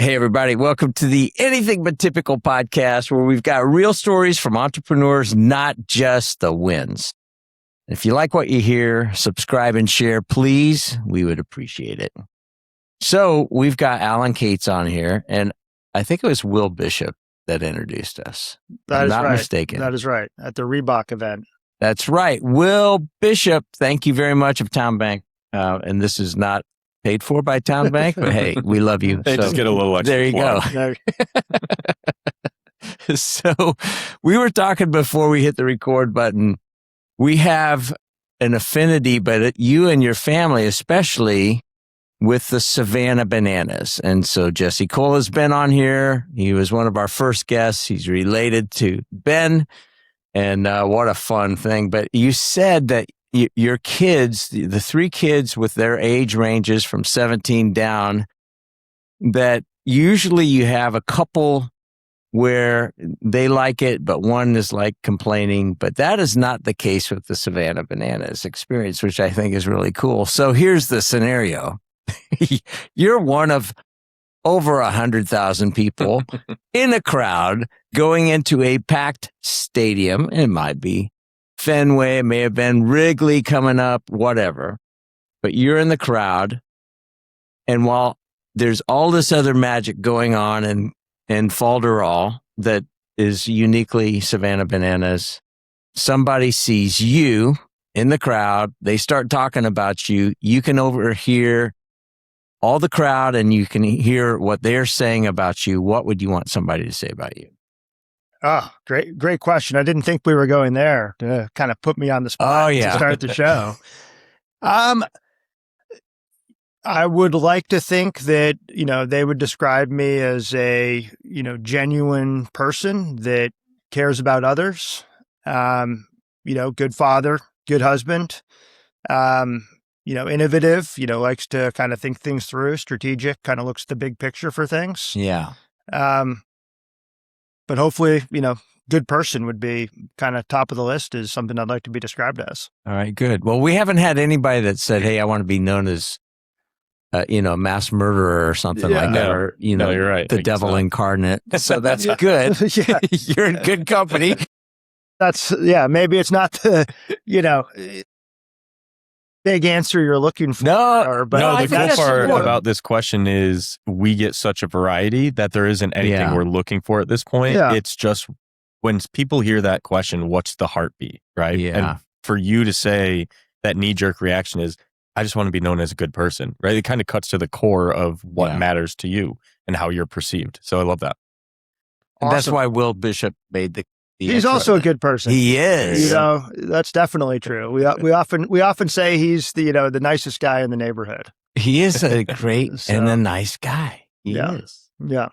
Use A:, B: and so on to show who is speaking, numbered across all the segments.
A: Hey, everybody. Welcome to the Anything But Typical podcast, where we've got real stories from entrepreneurs, not just the wins. If you like what you hear, subscribe and share, please. We would appreciate it. So we've got Alan Cates on here, and I think it was Will Bishop that introduced us.
B: That
A: I'm
B: is
A: not
B: right.
A: mistaken.
B: That is right. At the Reebok event.
A: That's right. Will Bishop, thank you very much of Town Bank. And this is not paid for by Town Bank, but hey, we love you.
C: They just get a little extra.
A: There you go. So we were talking before we hit the record button. We have an affinity, but you and your family, especially with the Savannah bananas. And so Jesse Cole has been on here. He was one of our first guests. He's related to Ben. And what a fun thing. But you said that your kids, the three kids with their age ranges from 17 down, that usually you have a couple where they like it, but one is like complaining. But that is not the case with the Savannah Bananas experience, which I think is really cool. So here's the scenario. You're one of over 100,000 people in a crowd going into a packed stadium. It might be Fenway, it may have been Wrigley coming up, whatever. But you're in the crowd. And while there's all this other magic going on in Falderall that is uniquely Savannah Bananas, somebody sees you in the crowd. They start talking about you. You can overhear all the crowd and you can hear what they're saying about you. What would you want somebody to say about you?
B: Oh, great question. I didn't think we were going there to kind of put me on the spot to start the show. I would like to think that, they would describe me as a, genuine person that cares about others, good father, good husband, innovative, likes to kind of think things through, strategic, kind of looks at the big picture for things.
A: Yeah.
B: But hopefully, good person would be kind of top of the list is something I'd like to be described as.
A: All right, good. Well, we haven't had anybody that said, hey, I want to be known as, a mass murderer or something like that. Or,
C: no, you're right.
A: The devil incarnate. So that's good.
B: Yeah.
A: You're in good company.
B: Maybe it's not the, big answer you're looking for.
C: The cool part about this question is we get such a variety that there isn't anything we're looking for at this point. Yeah. It's just when people hear that question, what's the heartbeat, right?
A: Yeah.
C: And for you to say that knee-jerk reaction is, I just want to be known as a good person, right? It kind of cuts to the core of what matters to you and how you're perceived. So I love that.
A: Awesome. That's why Will Bishop made the
B: he's also a good person.
A: He is.
B: That's definitely true. We often say he's the the nicest guy in the neighborhood.
A: He is a great and a nice guy. He is.
B: Yeah.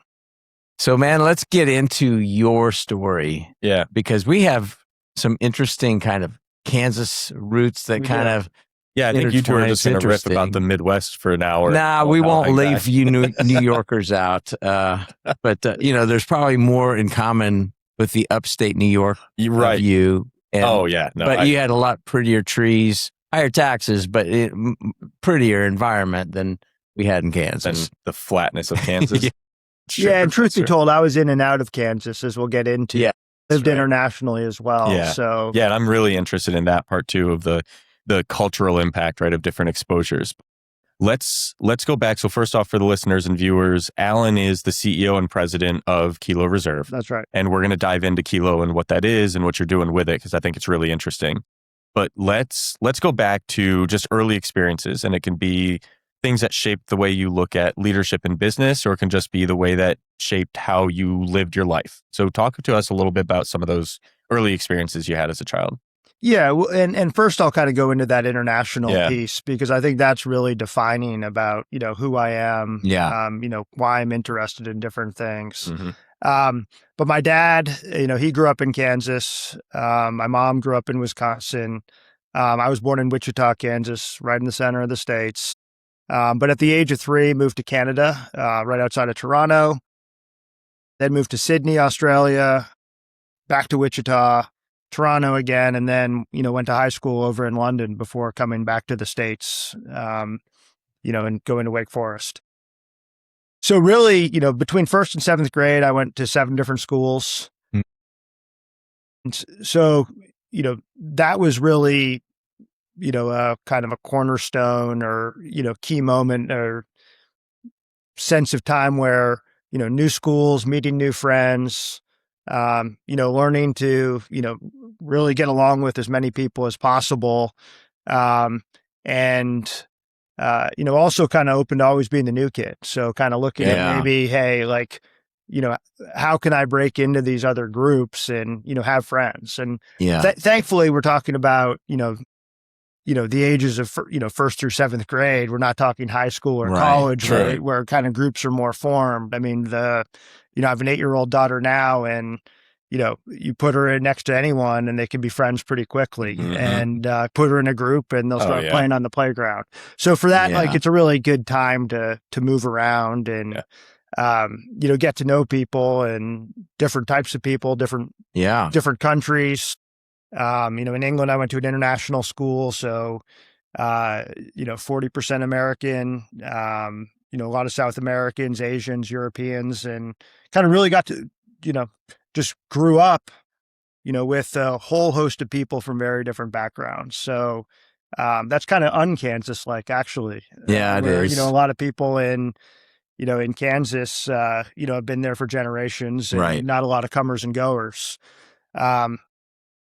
A: So man, let's get into your story.
C: Yeah.
A: Because we have some interesting kind of Kansas roots that kind of
C: I think you two are just going to riff about the Midwest for an hour.
A: Nah, we won't leave you New Yorkers out. But there's probably more in common with the upstate New York of you. And, but you had a lot prettier trees, higher taxes, but prettier environment than we had in Kansas.
C: And the flatness of Kansas.
B: And truth be told, I was in and out of Kansas, as we'll get into.
A: Yeah,
B: lived internationally as well.
C: Yeah.
B: So
C: and I'm really interested in that part too of the cultural impact, right, of different exposures. Let's go back. So first off, for the listeners and viewers, Alan is the CEO and president of Kilo Reserve.
B: That's right.
C: And we're going to dive into Kilo and what that is and what you're doing with it, because I think it's really interesting. But let's go back to just early experiences, and it can be things that shaped the way you look at leadership in business, or it can just be the way that shaped how you lived your life. So talk to us a little bit about some of those early experiences you had as a child.
B: Yeah. Well, and first I'll kind of go into that international piece, because I think that's really defining about, who I am, why I'm interested in different things.
C: Mm-hmm.
B: But my dad, he grew up in Kansas. My mom grew up in Wisconsin. I was born in Wichita, Kansas, right in the center of the States. But at the age of 3, moved to Canada, right outside of Toronto, then moved to Sydney, Australia, back to Wichita, Toronto again, and then, went to high school over in London before coming back to the States, and going to Wake Forest. So really, between first and seventh grade, I went to 7 different schools.
C: Mm.
B: So, that was really, kind of a cornerstone or, key moment or sense of time where, new schools, meeting new friends, learning to, really get along with as many people as possible. And also kind of open to always being the new kid. So kind of looking at maybe, hey, like, how can I break into these other groups and, have friends? And thankfully we're talking about, the ages of, first through seventh grade. We're not talking high school or college where kind of groups are more formed. I mean, I have an 8-year-old daughter now, and, you put her in next to anyone and they can be friends pretty quickly, and put her in a group and they'll start playing on the playground. So for that, like, it's a really good time to move around and, get to know people and different types of people, different countries. In England, I went to an international school. So, 40% American, a lot of South Americans, Asians, Europeans, and kind of really got to, just grew up, with a whole host of people from very different backgrounds. So, that's kind of un-Kansas like, actually.
A: Yeah, it is.
B: A lot of people in Kansas, have been there for generations, and not a lot of comers and goers.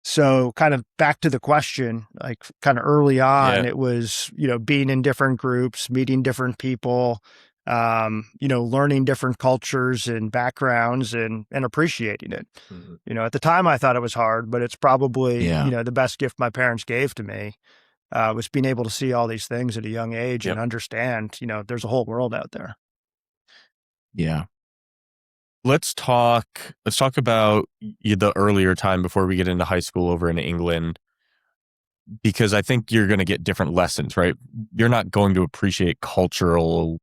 B: So kind of back to the question, like kind of early on, it was, being in different groups, meeting different people, learning different cultures and backgrounds and appreciating it. At the time I thought it was hard, but it's probably, the best gift my parents gave to me, was being able to see all these things at a young age and understand, there's a whole world out there.
A: Yeah.
C: Let's talk about the earlier time before we get into high school over in England, because I think you're going to get different lessons, right? You're not going to appreciate cultural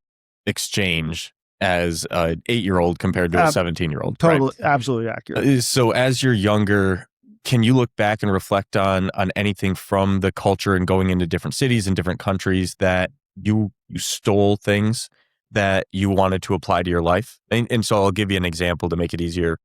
C: exchange as an 8-year-old compared to a 17-year-old.
B: Totally, absolutely accurate.
C: So as you're younger, can you look back and reflect on anything from the culture and going into different cities and different countries that you stole things that you wanted to apply to your life? And so I'll give you an example to make it easier.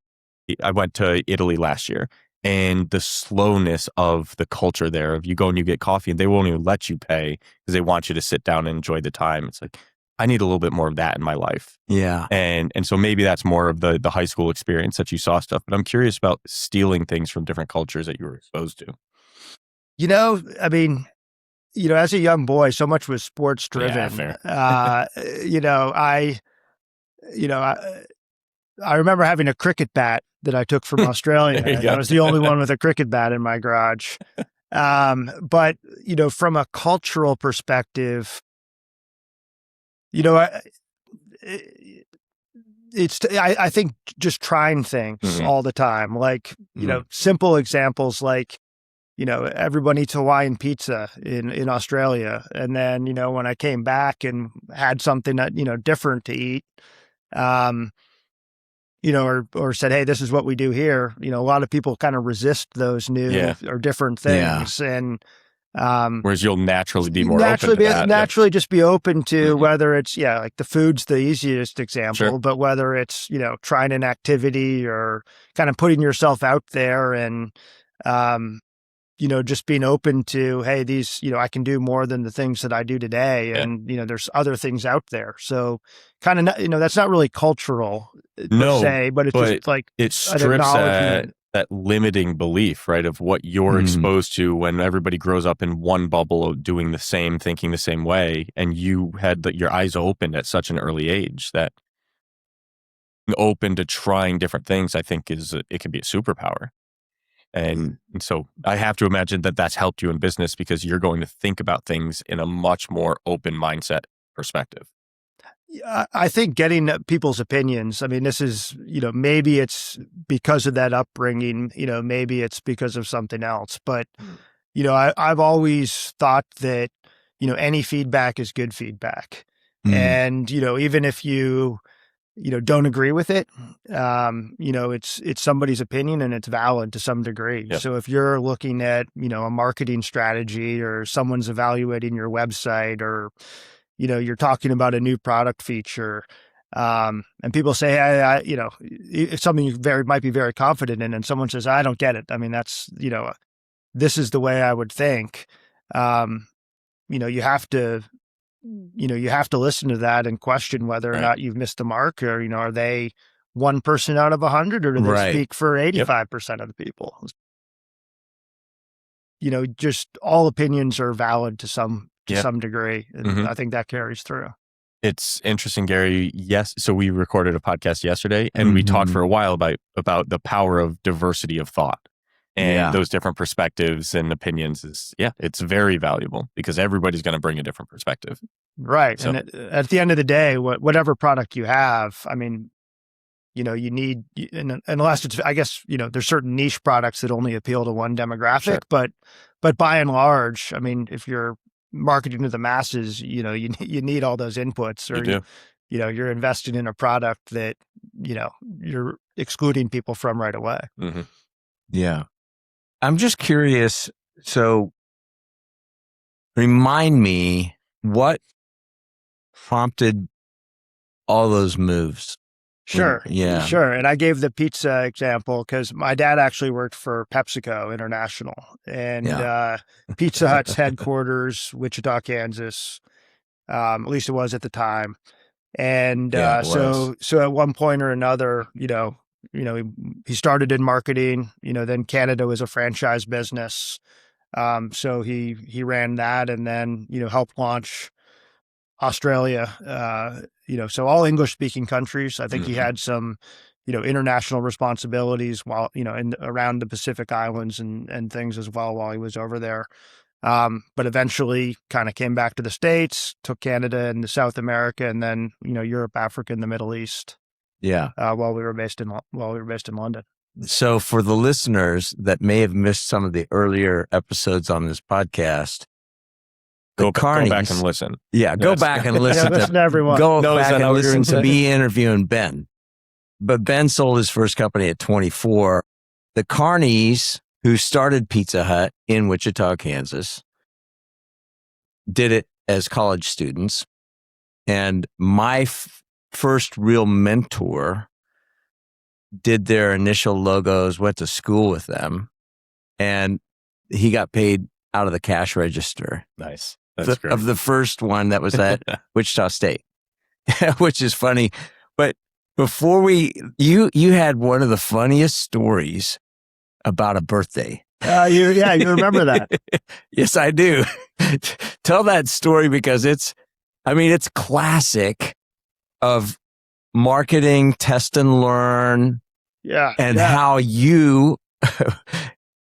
C: I went to Italy last year, and the slowness of the culture there, of you go and you get coffee and they won't even let you pay because they want you to sit down and enjoy the time. It's like, I need a little bit more of that in my life.
A: Yeah.
C: And so maybe that's more of the high school experience that you saw stuff, but I'm curious about stealing things from different cultures that you were exposed to.
B: I mean, as a young boy, so much was sports driven.
C: Fair.
B: I remember having a cricket bat that I took from Australia. I was the only one with a cricket bat in my garage. But, from a cultural perspective, I think just trying things all the time, like, simple examples like, everyone eats Hawaiian pizza in Australia. And then, when I came back and had something that, different to eat, or said, hey, this is what we do here. A lot of people kind of resist those new or different things. And,
C: whereas you'll naturally be more open to that.
B: Naturally just be open to whether it's, like the food's the easiest example, but whether it's, trying an activity or kind of putting yourself out there and, just being open to, hey, these, I can do more than the things that I do today. And, there's other things out there. So kind of, that's not really cultural per se, but it's just like
C: it strips that limiting belief, right? Of what you're exposed to when everybody grows up in one bubble of doing the same, thinking the same way. And you had your eyes opened at such an early age that open to trying different things, I think it can be a superpower. And so I have to imagine that that's helped you in business because you're going to think about things in a much more open mindset perspective.
B: I think getting people's opinions, I mean, this is, maybe it's because of that upbringing, maybe it's because of something else. But, I've always thought that, any feedback is good feedback. And, even if you don't agree with it, it's somebody's opinion and it's valid to some degree. So if you're looking at, a marketing strategy or someone's evaluating your website or, you're talking about a new product feature, And people say, hey, it's something you might be very confident in, and someone says, I don't get it. I mean, that's, this is the way I would think. You have to, you have to listen to that and question whether or not you've missed the mark, or, are they 1% out of 100, or do they speak for 85% of the people? Just all opinions are valid to some degree. And I think that carries through.
C: It's interesting, Gary. Yes. So we recorded a podcast yesterday and we talked for a while about the power of diversity of thought and those different perspectives and opinions it's very valuable because everybody's going to bring a different perspective.
B: Right. So, and at the end of the day, whatever product you have, I mean, you need, unless it's, I guess, there's certain niche products that only appeal to one demographic, but by and large, I mean, if you're marketing to the masses, you need all those inputs, or you're investing in a product that, you're excluding people from right away.
C: Mm-hmm.
A: Yeah. I'm just curious. So remind me what prompted all those moves.
B: Sure.
A: Yeah.
B: Sure. And I gave the pizza example because my dad actually worked for PepsiCo International, and Pizza Hut's headquarters, Wichita, Kansas. At least it was at the time. And so at one point or another, he started in marketing. Then Canada was a franchise business, so he ran that, and then helped launch Australia, so all English speaking countries. I think he had some, international responsibilities while, around the Pacific Islands and things as well while he was over there. But eventually kind of came back to the States, took Canada and South America, and then, Europe, Africa, and the Middle East.
A: Yeah.
B: While we were based in London.
A: So for the listeners that may have missed some of the earlier episodes on this podcast,
C: Go back and listen.
A: Yeah, go back and listen.
B: Listen to everyone.
A: Go back and listen to me interviewing Ben. But Ben sold his first company at 24. The Carneys, who started Pizza Hut in Wichita, Kansas, did it as college students. And my first real mentor did their initial logos, went to school with them, and he got paid out of the cash register.
C: Nice. That's great.
A: Of the first one that was at Wichita State, which is funny. But before you had one of the funniest stories about a birthday.
B: You remember that?
A: Yes, I do. Tell that story because it's classic of marketing, test and learn. And how it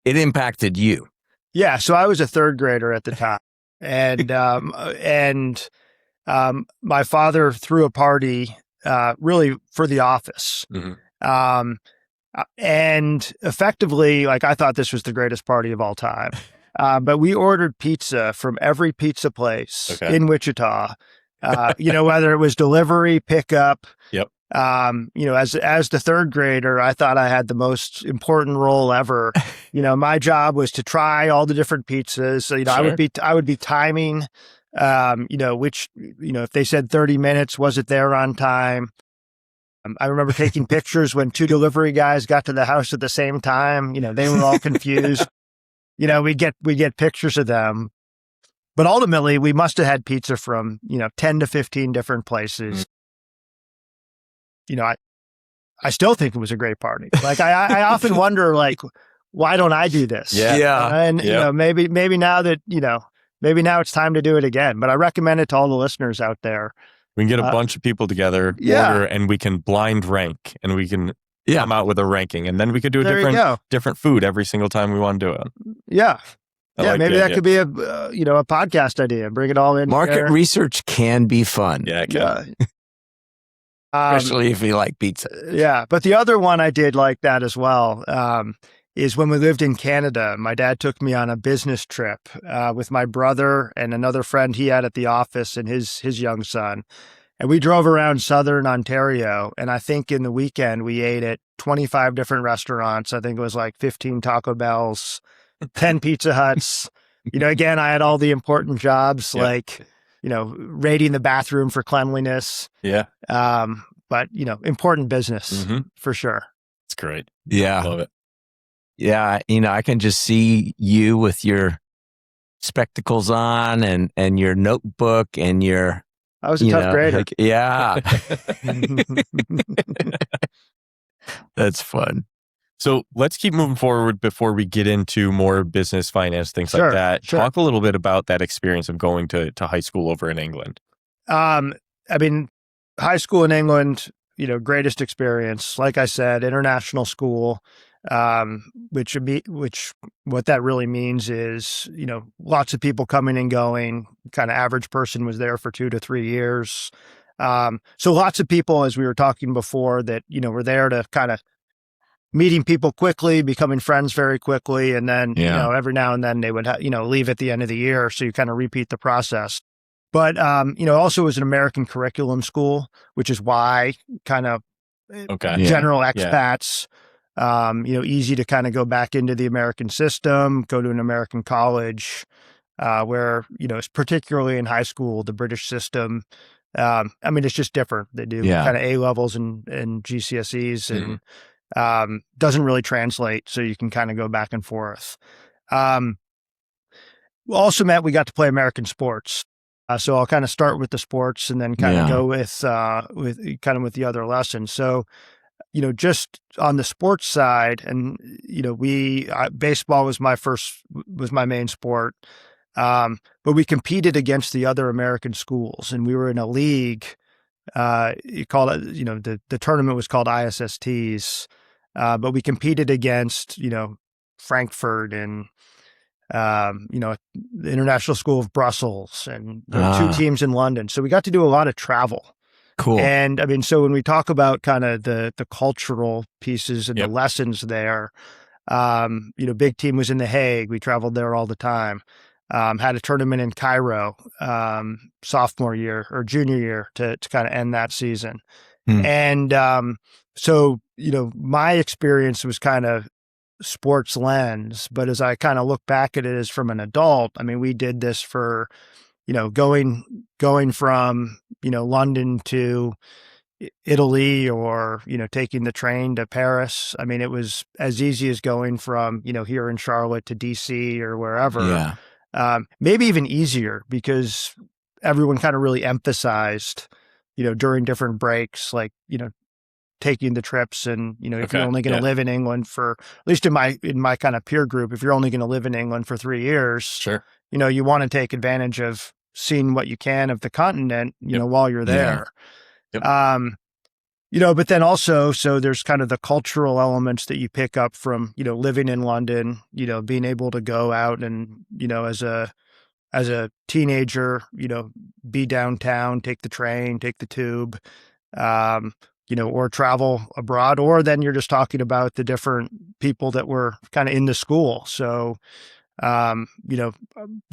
A: impacted you.
B: Yeah. So I was a third grader at the time. And my father threw a party, really for the office.
C: Mm-hmm.
B: And effectively, like, I thought this was the greatest party of all time. But we ordered pizza from every pizza place in Wichita, whether it was delivery, pickup.
C: Yep.
B: As the third grader, I thought I had the most important role ever. My job was to try all the different pizzas. So, I would be timing, which, if they said 30 minutes, was it there on time? I remember taking pictures when two delivery guys got to the house at the same time. They were all confused. We get pictures of them. But ultimately, we must have had pizza from, 10 to 15 different places. I still think it was a great party. Like, I often wonder, like, why don't I do this?
A: Yeah.
B: Maybe now that, maybe now it's time to do it again. But I recommend it to all the listeners out there.
C: We can get a bunch of people together, order, and we can blind rank, and we can come out with a ranking, and then we could do a different food every single time we want to do it.
B: Yeah. Maybe that could be a podcast idea. Bring it all in.
A: Market research can be fun.
C: Yeah, it can.
A: Especially if you like pizza.
B: Yeah. But the other one I did like that as well is when we lived in Canada. My dad took me on a business trip with my brother and another friend he had at the office and his young son. And we drove around Southern Ontario. And I think in the weekend we ate at 25 different restaurants. I think it was like 15 Taco Bells, 10 Pizza Huts. Again, I had all the important jobs like rating the bathroom for cleanliness.
C: Yeah.
B: but important business
C: Mm-hmm.
B: for sure.
C: It's great.
A: Yeah.
C: Love it.
A: Yeah. I can just see you with your spectacles on and your notebook and your,
B: I was a tough grader.
A: yeah, that's fun.
C: So let's keep moving forward before we get into more business, finance, things like that.
B: Sure.
C: Talk a little bit about that experience of going to high school over in England.
B: I mean, high school in England, greatest experience. Like I said, international school, which what that really means is, lots of people coming and going. Kind of average person was there for 2 to 3 years. So lots of people, as we were talking before, that were there to kind of meeting people quickly, becoming friends very quickly, and then every now and then they would leave at the end of the year, so you kind of repeat the process. But also it was an American curriculum school, which is why kind of general expats, easy to kind of go back into the American system, go to an American college, where it's particularly in high school, the British system. It's just different. They do kind of A levels and GCSEs and. Doesn't really translate, so you can kind of go back and forth. Also meant we got to play American sports. So I'll kind of start with the sports and then kind of go with the other lessons. So, just on the sports side, and baseball was my main sport. But we competed against the other American schools, and we were in a league. You call it, the tournament was called ISSTs. But we competed against, Frankfurt and, the International School of Brussels and there were 2 teams in London. So we got to do a lot of travel.
A: Cool.
B: And so when we talk about kind of the cultural pieces and the lessons there, big team was in The Hague. We traveled there all the time. Had a tournament in Cairo, sophomore year or junior year to kind of end that season. And, so, my experience was kind of sports lens, but as I kind of look back at it as from an adult, we did this for, going from, London to Italy or, taking the train to Paris. It was as easy as going from, here in Charlotte to DC or wherever.
A: Yeah.
B: Maybe even easier because everyone kind of really emphasized, during different breaks, like, taking the trips and, if you're only going to live in England for, at least in my kind of peer group, if you're only going to live in England for 3 years,
C: sure,
B: you want to take advantage of seeing what you can of the continent, while you're there. But then also, so there's kind of the cultural elements that you pick up from, living in London, being able to go out and, as a teenager, be downtown, take the train, take the tube, or travel abroad, or then you're just talking about the different people that were kind of in the school. So, the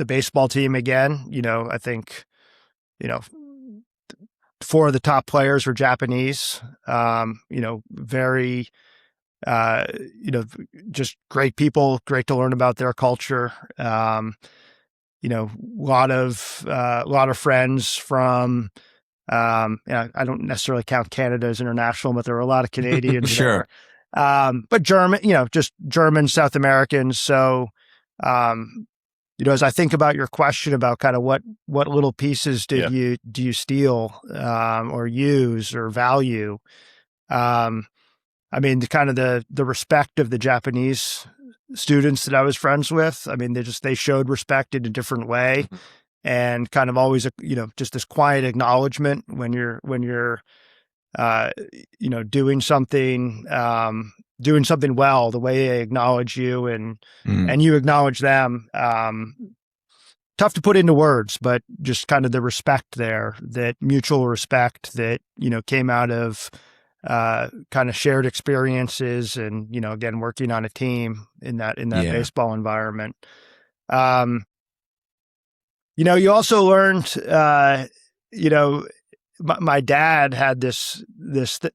B: baseball team again, I think, 4 of the top players were Japanese, very, just great people, great to learn about their culture. A lot of friends from, I don't necessarily count Canada as international, but there are a lot of Canadians
A: Sure.
B: there. But German, just German, South Americans. So, as I think about your question about kind of what little pieces do you steal, or use or value? The kind of the respect of the Japanese students that I was friends with. They showed respect in a different way. And kind of always, just this quiet acknowledgement when you're, doing something well, the way they acknowledge you and you acknowledge them. Tough to put into words, but just kind of the respect there, that mutual respect that, came out of, kind of shared experiences and, again, working on a team in that baseball environment. You also learned, my dad had this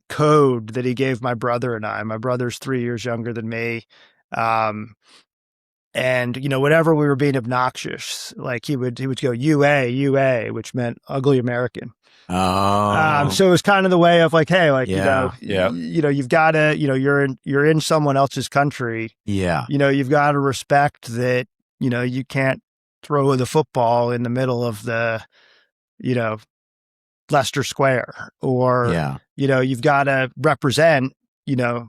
B: code that he gave my brother and I. My brother's 3 years younger than me. And, whenever we were being obnoxious, like he would go UA, which meant ugly American.
A: Oh,
B: So it was kind of the way of like, hey, like,
A: Yeah.
B: you've got to, you're in someone else's country.
A: yeah,
B: You've got to respect that, you can't throw the football in the middle of the, Leicester Square, or,
A: yeah,
B: you've got to represent,
A: yeah.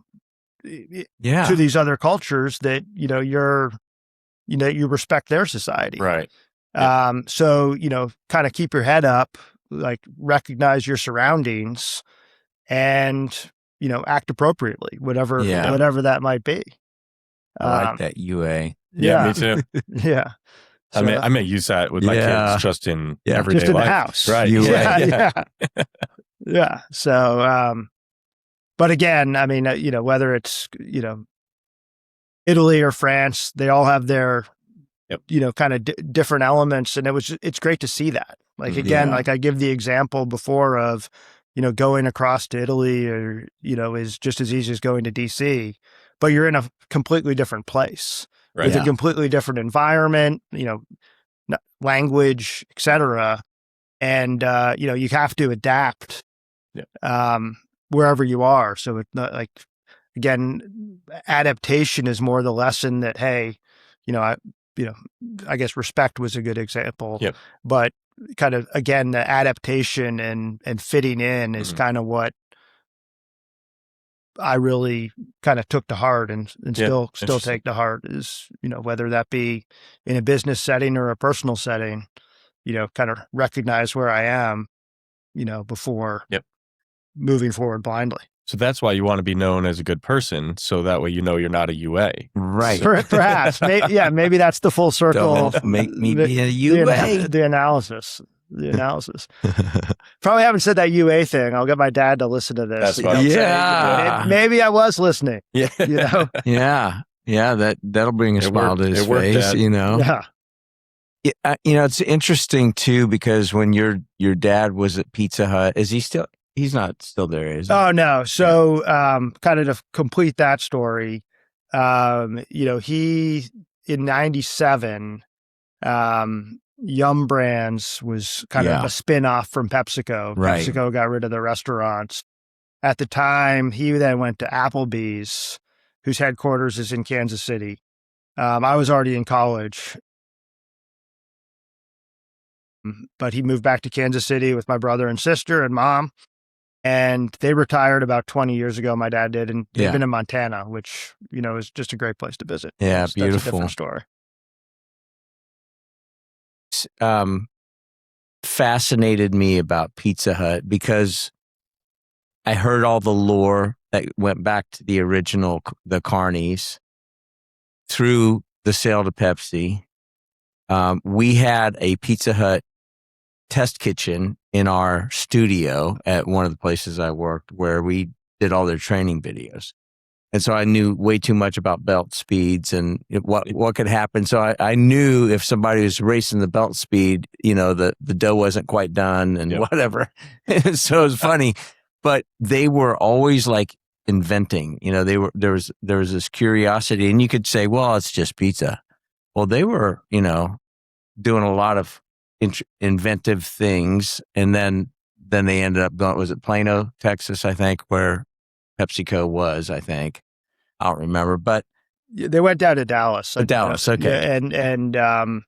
B: to these other cultures that, you respect their society.
C: Right.
B: So, kind of keep your head up, like recognize your surroundings and, act appropriately, whatever that might be.
A: I like that UA.
C: Yeah, me too.
B: Yeah. So,
C: I may use that with my
A: Yeah.
C: kids just in
A: Yeah.
C: everyday
B: just in
C: life.
B: the house.
C: Right.
A: You-
B: Yeah. Yeah. So, but again, I mean, whether it's, Italy or France, they all have their, kind of different elements. And it's great to see that. Like, again,
A: Yeah.
B: like I give the example before of, going across to Italy or, is just as easy as going to DC, but you're in a completely different place
C: Right.
B: with
A: Yeah.
B: a completely different environment, language, et cetera. And, you have to adapt, wherever you are. So it's not like, again, adaptation is more the lesson that, hey, I guess respect was a good example,
C: Yep.
B: but kind of, again, the adaptation and fitting in is kind of what I really kind of took to heart and still
C: Interesting.
B: take to heart is, whether that be in a business setting or a personal setting, kind of recognize where I am, before moving forward blindly.
C: So that's why you want to be known as a good person, so that way you're not a UA.
A: Right.
B: Perhaps. Maybe that's the full circle.
A: Don't make me be a UA.
B: The analysis. Probably haven't said that UA thing. I'll get my dad to listen to this.
C: That's what I'm saying.
A: Yeah.
B: Maybe I was listening.
C: Yeah.
A: Yeah. That'll bring a
C: It
A: smile
C: worked.
A: to his
C: It worked,
A: face,
C: Dad.
B: Yeah.
A: Yeah, it's interesting too, because when your dad was at Pizza Hut, is he still? He's not still there, is he?
B: Oh no. So, kind of to complete that story, he in '97, Yum Brands was kind of a spin-off from PepsiCo.
A: Right.
B: PepsiCo got rid of the restaurants. At the time, he then went to Applebee's, whose headquarters is in Kansas City. I was already in college, but he moved back to Kansas City with my brother and sister and mom. And they retired about 20 years ago, my dad did, and they've been in Montana, which, is just a great place to visit.
A: Yeah,
B: That's a
A: beautiful.
B: different story.
A: Fascinated me about Pizza Hut because I heard all the lore that went back to the original, the Carnies, through the sale to Pepsi. We had a Pizza Hut test kitchen in our studio at one of the places I worked, where we did all their training videos. And so I knew way too much about belt speeds and what could happen. So I knew if somebody was racing the belt speed, the dough wasn't quite done and whatever. So it was funny, but they were always like inventing, there was this curiosity, and you could say, well, it's just pizza. Well, they were, doing a lot of inventive things. And then they ended up going, was it Plano, Texas, I think, where PepsiCo was, I think. I don't remember, but
B: they went down to Dallas.
A: Dallas, okay.
B: Yeah,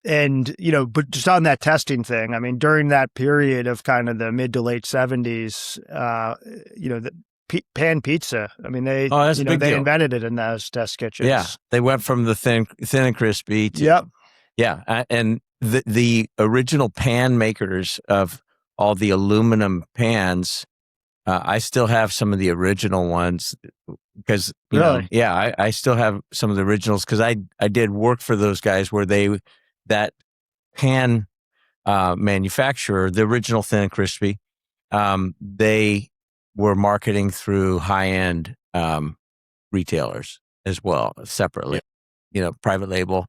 B: and but just on that testing thing, I mean, during that period of kind of the mid to late 70s, the pan pizza. I mean, they
A: that's a big
B: they
A: deal.
B: invented it in those test kitchens.
A: Yeah, they went from the thin and crispy to and the original pan makers of all the aluminum pans. I still have some of the original ones because, I still have some of the originals because I did work for those guys where that pan manufacturer, the original thin and crispy, they were marketing through high-end retailers as well, separately, private label.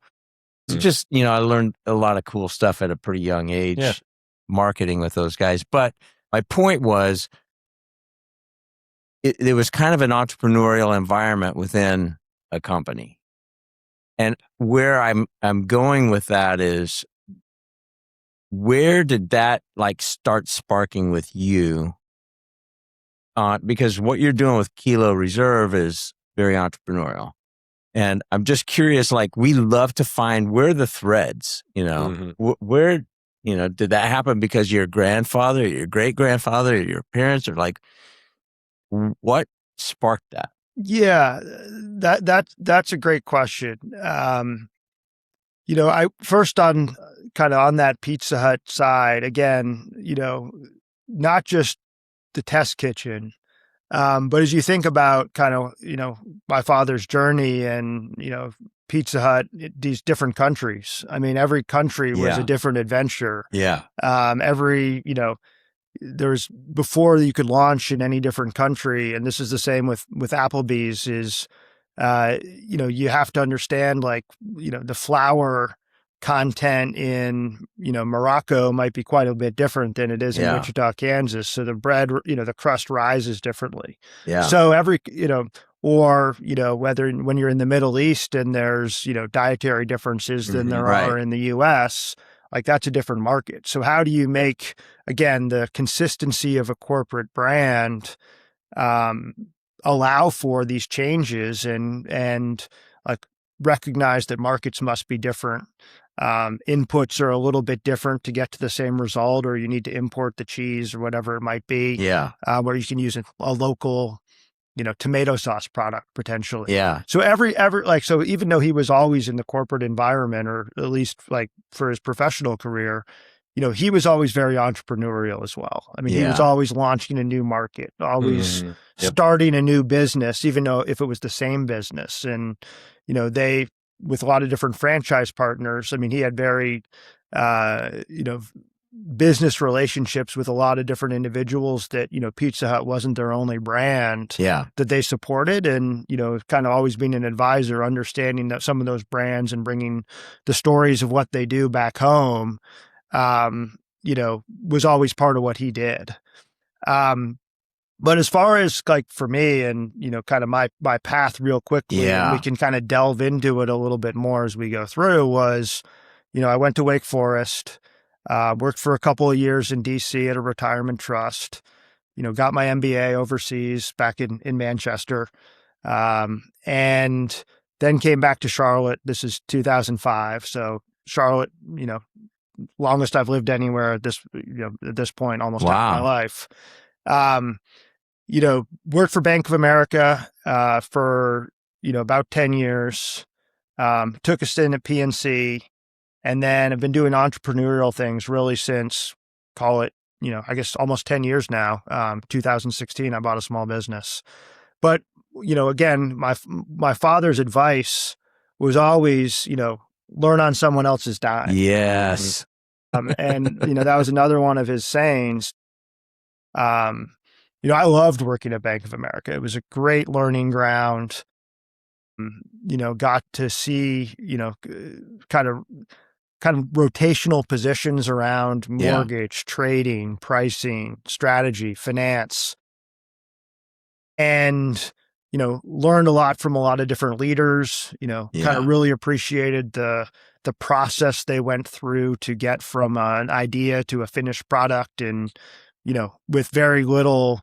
A: So just, I learned a lot of cool stuff at a pretty young age, marketing with those guys. But my point was, it was kind of an entrepreneurial environment within a company. And where I'm going with that is, where did that like start sparking with you? Because what you're doing with Kilo Reserve is very entrepreneurial. And I'm just curious, like, we love to find where the threads, where, did that happen because your grandfather, or your great grandfather, or your parents, or like, what sparked that?
B: Yeah, that's a great question. I first on kind of on that Pizza Hut side, again, not just the test kitchen, but as you think about kind of, my father's journey and, Pizza Hut, these different countries. I mean, every country was a different adventure.
A: Yeah.
B: There's before you could launch in any different country, and this is the same with Applebee's, is you have to understand, like, the flour content in Morocco might be quite a bit different than it is in Wichita, Kansas. So the bread, the crust rises differently.
A: Yeah.
B: So every or whether when you're in the Middle East and there's dietary differences than there are in the U.S., like, that's a different market. So how do you make, again, the consistency of a corporate brand allow for these changes and like recognize that markets must be different? Inputs are a little bit different to get to the same result, or you need to import the cheese or whatever it might be.
A: Yeah.
B: Where you can use a local tomato sauce product potentially.
A: Yeah.
B: So so even though he was always in the corporate environment, or at least like for his professional career, he was always very entrepreneurial as well. I mean, he was always launching a new market, always starting a new business, even though if it was the same business. And, they, with a lot of different franchise partners, I mean, he had very, business relationships with a lot of different individuals that, Pizza Hut wasn't their only brand that they supported. And, kind of always being an advisor, understanding that some of those brands and bringing the stories of what they do back home, was always part of what he did. But as far as like for me and, kind of my path real quickly, and we can kind of delve into it a little bit more as we go through, was, I went to Wake Forest, worked for a couple of years in DC at a retirement trust, got my MBA overseas back in Manchester, and then came back to Charlotte. This is 2005. So Charlotte, longest I've lived anywhere at this point, almost half my life. Worked for Bank of America, for, about 10 years, took a stint at PNC. And then I've been doing entrepreneurial things really since, call it, I guess almost 10 years now. 2016, I bought a small business. But, again, my father's advice was always, learn on someone else's dime.
A: Yes.
B: And, that was another one of his sayings. I loved working at Bank of America. It was a great learning ground. Got to see, kind of rotational positions around mortgage, trading, pricing, strategy, finance, and, learned a lot from a lot of different leaders, kind of really appreciated the process they went through to get from an idea to a finished product, and, with very little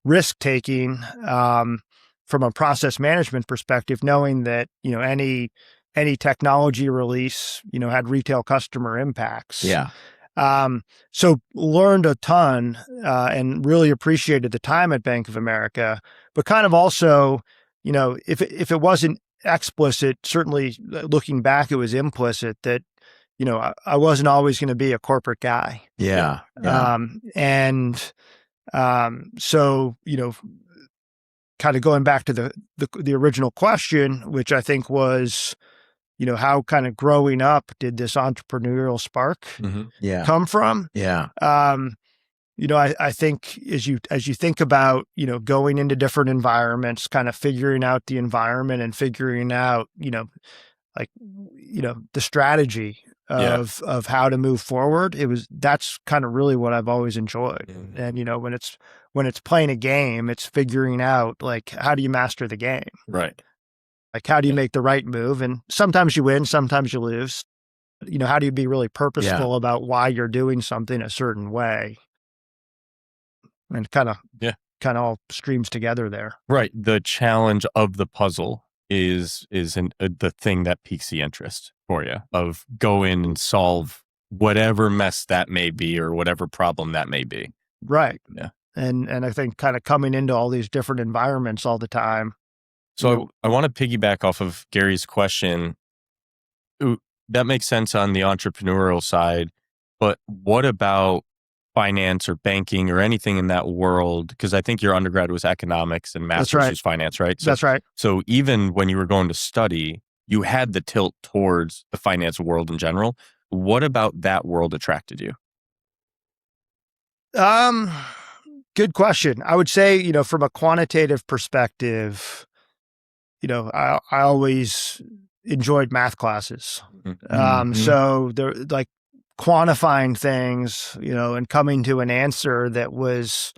B: risk taking, from a process management perspective, knowing that, any technology release, had retail customer impacts.
A: Yeah.
B: So learned a ton, and really appreciated the time at Bank of America, but kind of also, if it wasn't explicit, certainly looking back, it was implicit that, I wasn't always going to be a corporate guy.
A: Yeah.
B: So, kind of going back to the original question, which I think was, how kind of growing up did this entrepreneurial spark come from?
A: Yeah.
B: I think as you think about, going into different environments, kind of figuring out the environment and figuring out, the strategy of how to move forward. That's kind of really what I've always enjoyed.
C: Mm-hmm.
B: And, when it's playing a game, it's figuring out, like, how do you master the game?
C: Right.
B: Like, how do you make the right move? And sometimes you win, sometimes you lose. How do you be really purposeful about why you're doing something a certain way? And kind of all streams together there.
C: Right. The challenge of the puzzle is the thing that piques the interest for you, of go in and solve whatever mess that may be or whatever problem that may be.
B: Right.
C: Yeah.
B: And I think kind of coming into all these different environments all the time.
C: So I want to piggyback off of Gary's question. That makes sense on the entrepreneurial side, but what about finance or banking or anything in that world? Because I think your undergrad was economics and master's was finance, right? So,
B: That's right.
C: So even when you were going to study, you had the tilt towards the finance world in general. What about that world attracted you?
B: Good question. I would say, from a quantitative perspective, I always enjoyed math classes. So they're like quantifying things, and coming to an answer that was,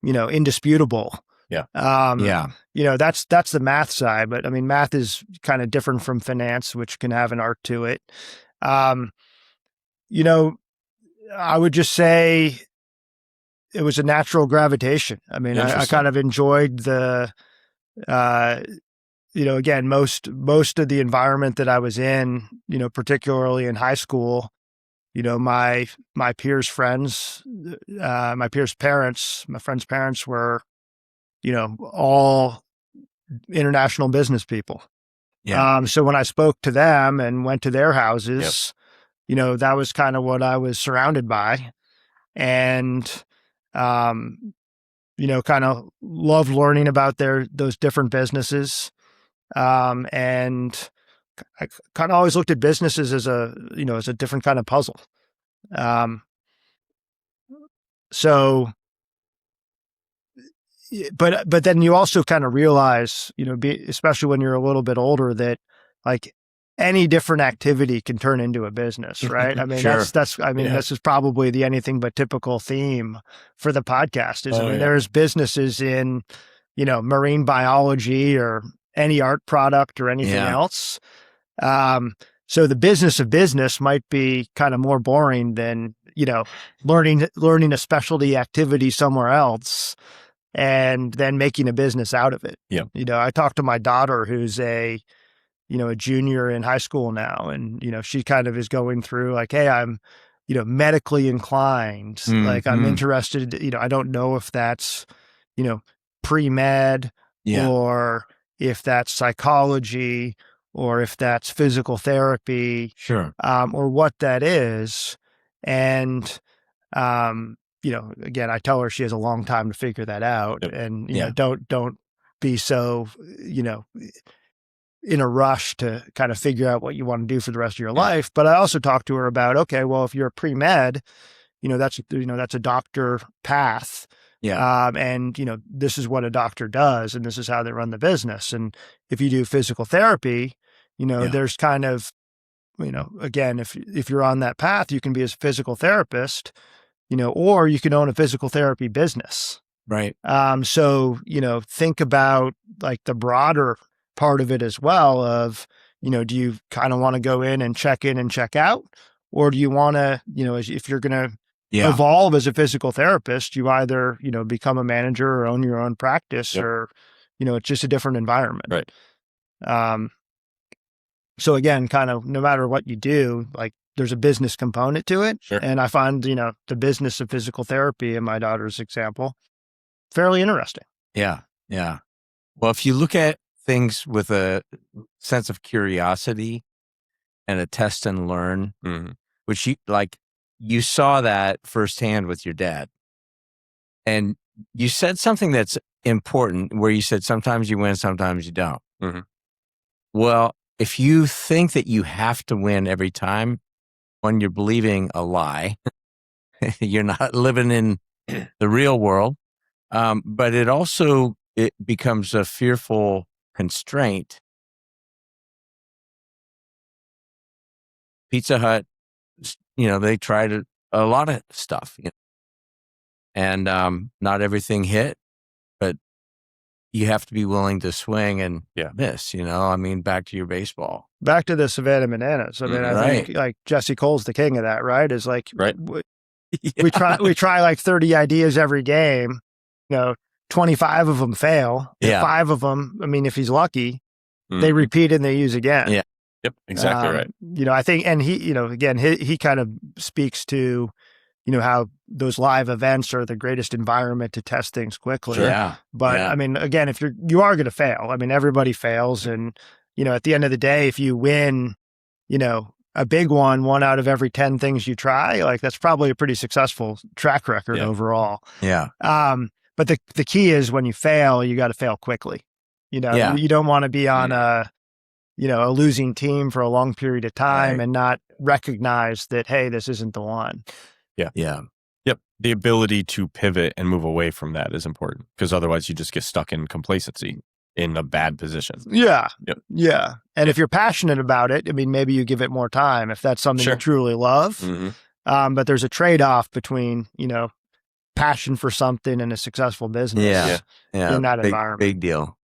B: indisputable.
C: Yeah.
B: That's the math side, but I mean, math is kind of different from finance, which can have an art to it. I would just say it was a natural gravitation. I mean, I kind of enjoyed the, again, most of the environment that I was in, particularly in high school, my peers' friends, my peers' parents, my friends' parents were, all international business people.
A: Yeah.
B: So when I spoke to them and went to their houses, that was kind of what I was surrounded by. And, kind of loved learning about those different businesses. And I kind of always looked at businesses as a different kind of puzzle. But then you also kind of realize, especially when you're a little bit older, that like any different activity can turn into a business, right? I mean,
A: Sure.
B: This is probably the anything but typical theme for the podcast is, there's businesses in, marine biology or any art product or anything else. So the business of business might be kind of more boring than, learning a specialty activity somewhere else and then making a business out of it.
C: Yeah.
B: I talked to my daughter who's a junior in high school now, and, she kind of is going through like, hey, I'm, medically inclined. Like I'm interested, I don't know if that's, pre-med or if that's psychology or if that's physical therapy,
A: Sure.
B: or what that is. And, again, I tell her she has a long time to figure that out.
C: Yep.
B: And, don't be so, in a rush to kind of figure out what you want to do for the rest of your life. But I also talked to her about, okay, well, if you're a pre-med, that's a doctor path.
A: Yeah.
B: And, this is what a doctor does and this is how they run the business. And if you do physical therapy, there's kind of, again, if you're on that path, you can be a physical therapist, or you can own a physical therapy business.
A: Right.
B: So, think about like the broader part of it as well of, do you kind of want to go in and check out? Or do you want to, if you're going to evolve as a physical therapist, you either, become a manager or own your own practice or, it's just a different environment.
C: Right.
B: So again, kind of no matter what you do, like there's a business component to it.
C: Sure.
B: And I find, the business of physical therapy in my daughter's example, fairly interesting.
A: Yeah. Yeah. Well, if you look at things with a sense of curiosity and a test and learn, which you saw that firsthand with your dad. And you said something that's important where you said, sometimes you win, sometimes you don't. Well, if you think that you have to win every time, when you're believing a lie, you're not living in the real world. But it becomes a fearful constraint. Pizza Hut, they tried a lot of stuff, and not everything hit, but you have to be willing to swing and
C: Yeah.
A: miss, I mean, back to your baseball.
B: Back to the Savannah Bananas. I mean, I think like Jesse Cole's the king of that, right? Is like,
C: Right.
B: we try like 30 ideas every game, 25 of them fail.
A: Yeah.
B: 5 of them, I mean, if he's lucky, they repeat and they use again.
A: Yeah.
C: Yep. Exactly right.
B: I think, and he, again, he kind of speaks to, how those live events are the greatest environment to test things quickly.
A: Sure. Yeah.
B: But
A: Yeah.
B: I mean, again, if you are going to fail, I mean, everybody fails. And, at the end of the day, if you win, a big one out of every 10 things you try, like that's probably a pretty successful track record overall.
A: Yeah.
B: But the key is when you fail, you got to fail quickly. You don't want to be on a losing team for a long period of time and not recognize that, hey, this isn't the one.
C: Yeah.
A: Yeah.
C: Yep. The ability to pivot and move away from that is important because otherwise you just get stuck in complacency in a bad position.
B: Yeah.
C: Yep.
B: Yeah. And if you're passionate about it, I mean, maybe you give it more time if that's something you truly love.
C: Mm-hmm.
B: But there's a trade-off between, passion for something and a successful business in that environment.
A: Big deal.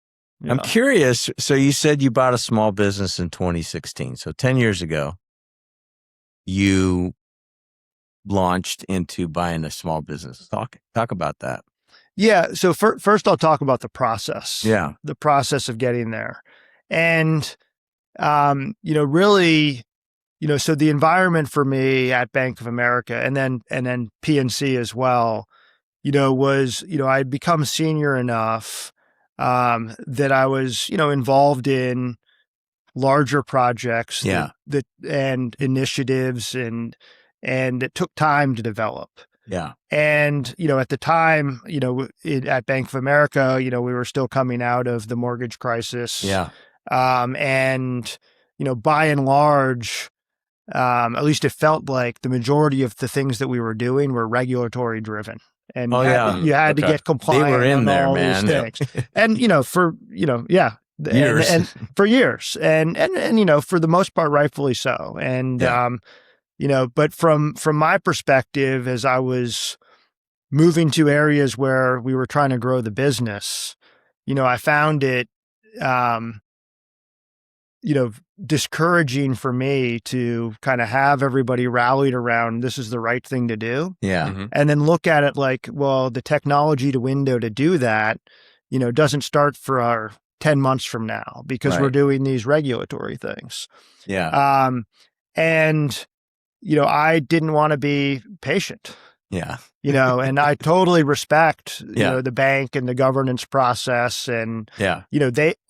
C: Yeah.
A: I'm curious. So you said you bought a small business in 2016. So 10 years ago, you launched into buying a small business. Talk about that.
B: Yeah. So first I'll talk about the process.
A: Yeah.
B: The process of getting there. And, really, so the environment for me at Bank of America and then PNC as well, was, I'd become senior enough that I was, involved in larger projects that and initiatives and it took time to develop.
A: Yeah.
B: And, at the time, at Bank of America, we were still coming out of the mortgage crisis.
A: Yeah.
B: And, by and large, at least it felt like the majority of the things that we were doing were regulatory driven. And you had to get compliant.
A: They were in
B: on
A: there,
B: all
A: man.
B: These things. And,
A: Years.
B: and for years and, for the most part, rightfully so. And, but from my perspective, as I was moving to areas where we were trying to grow the business, I found it, discouraging for me to kind of have everybody rallied around this is the right thing to do.
A: Yeah.
C: Mm-hmm.
B: And then look at it like, well, the technology to window to do that, doesn't start for our 10 months from now because we're doing these regulatory things.
A: Yeah.
B: And, I didn't want to be patient.
A: Yeah.
B: And I totally respect, the bank and the governance process and,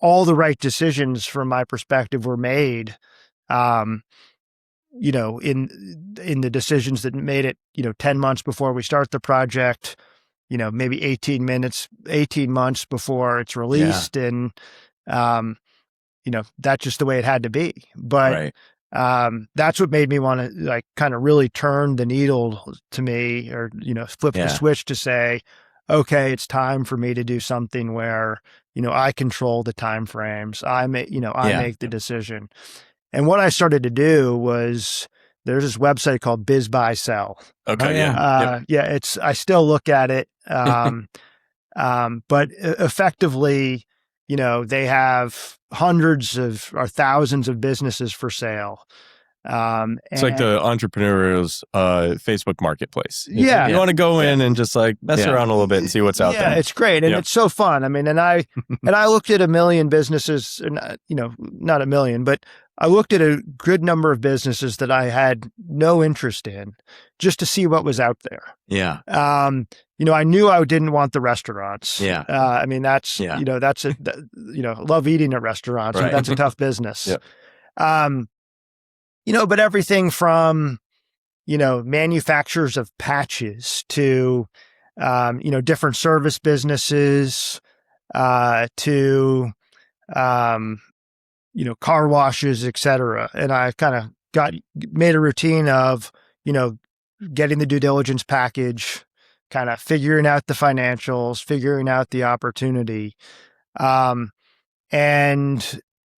B: all the right decisions from my perspective were made, in the decisions that made it, 10 months before we start the project, maybe 18 months before it's released. And, that's just the way it had to be. But that's what made me want to like kind of really turn the needle to me or, flip the switch to say, okay, it's time for me to do something where, I control the timeframes. I make the decision. And what I started to do was there's this website called Biz Buy Sell.
C: Okay.
B: I still look at it. But effectively, they have hundreds or thousands of businesses for sale.
C: It's like the entrepreneurial's Facebook marketplace. You want to go in and just like mess around a little bit and see what's out there.
B: Yeah, it's great. And it's so fun. I mean, and I looked at a million businesses, not a million, but I looked at a good number of businesses that I had no interest in just to see what was out there.
A: Yeah.
B: I knew I didn't want the restaurants.
A: Yeah.
B: I mean, that's, love eating at restaurants.
A: Right.
B: And that's a tough business.
C: Yep.
B: But everything from, manufacturers of patches to, different service businesses, to, car washes, et cetera. And I kind of made a routine of, getting the due diligence package, kind of figuring out the financials, figuring out the opportunity. And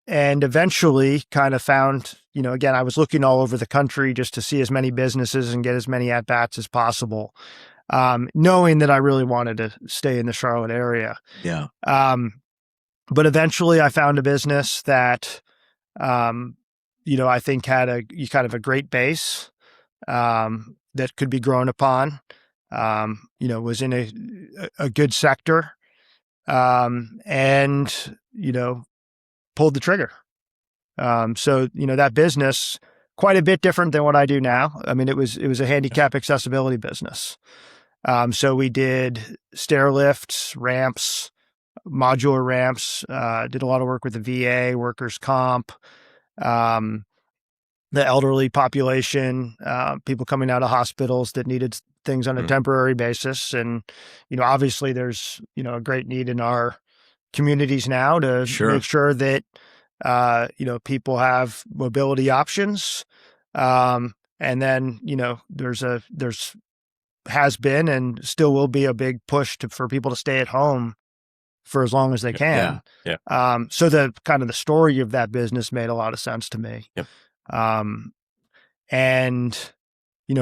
B: eventually kind of found, again, I was looking all over the country just to see as many businesses and get as many at-bats as possible, knowing that I really wanted to stay in the Charlotte area.
A: Yeah.
B: But eventually I found a business that, I think had a kind of a great base, that could be grown upon, was in a good sector, and, pulled the trigger. So, that business, quite a bit different than what I do now. I mean, it was a handicap accessibility business. So we did stair lifts, ramps, modular ramps, did a lot of work with the VA, workers' comp, the elderly population, people coming out of hospitals that needed things on a temporary basis. And, obviously there's, a great need in our communities now to make sure that, people have mobility options. And then, there's has been and still will be a big push for people to stay at home for as long as they can. So the kind of the story of that business made a lot of sense to me.
C: Yep.
B: And,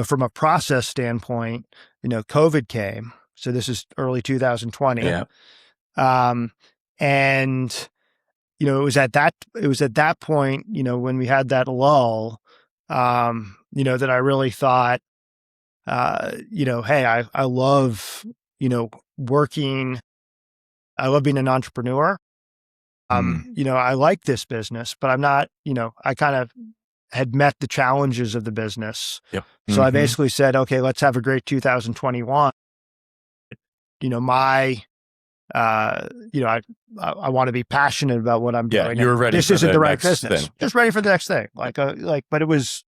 B: from a process standpoint, COVID came. So this is early 2020.
A: Yeah.
B: And, it was at that point, when we had that lull, that I really thought, hey, I love, working. I love being an entrepreneur. I like this business, but I'm not, I kind of had met the challenges of the business.
C: Yep.
B: So I basically said, okay, let's have a great 2021. I want to be passionate about what I'm doing.
C: You were ready.
B: This isn't the right business. Thing. Just ready for the next thing. But it was.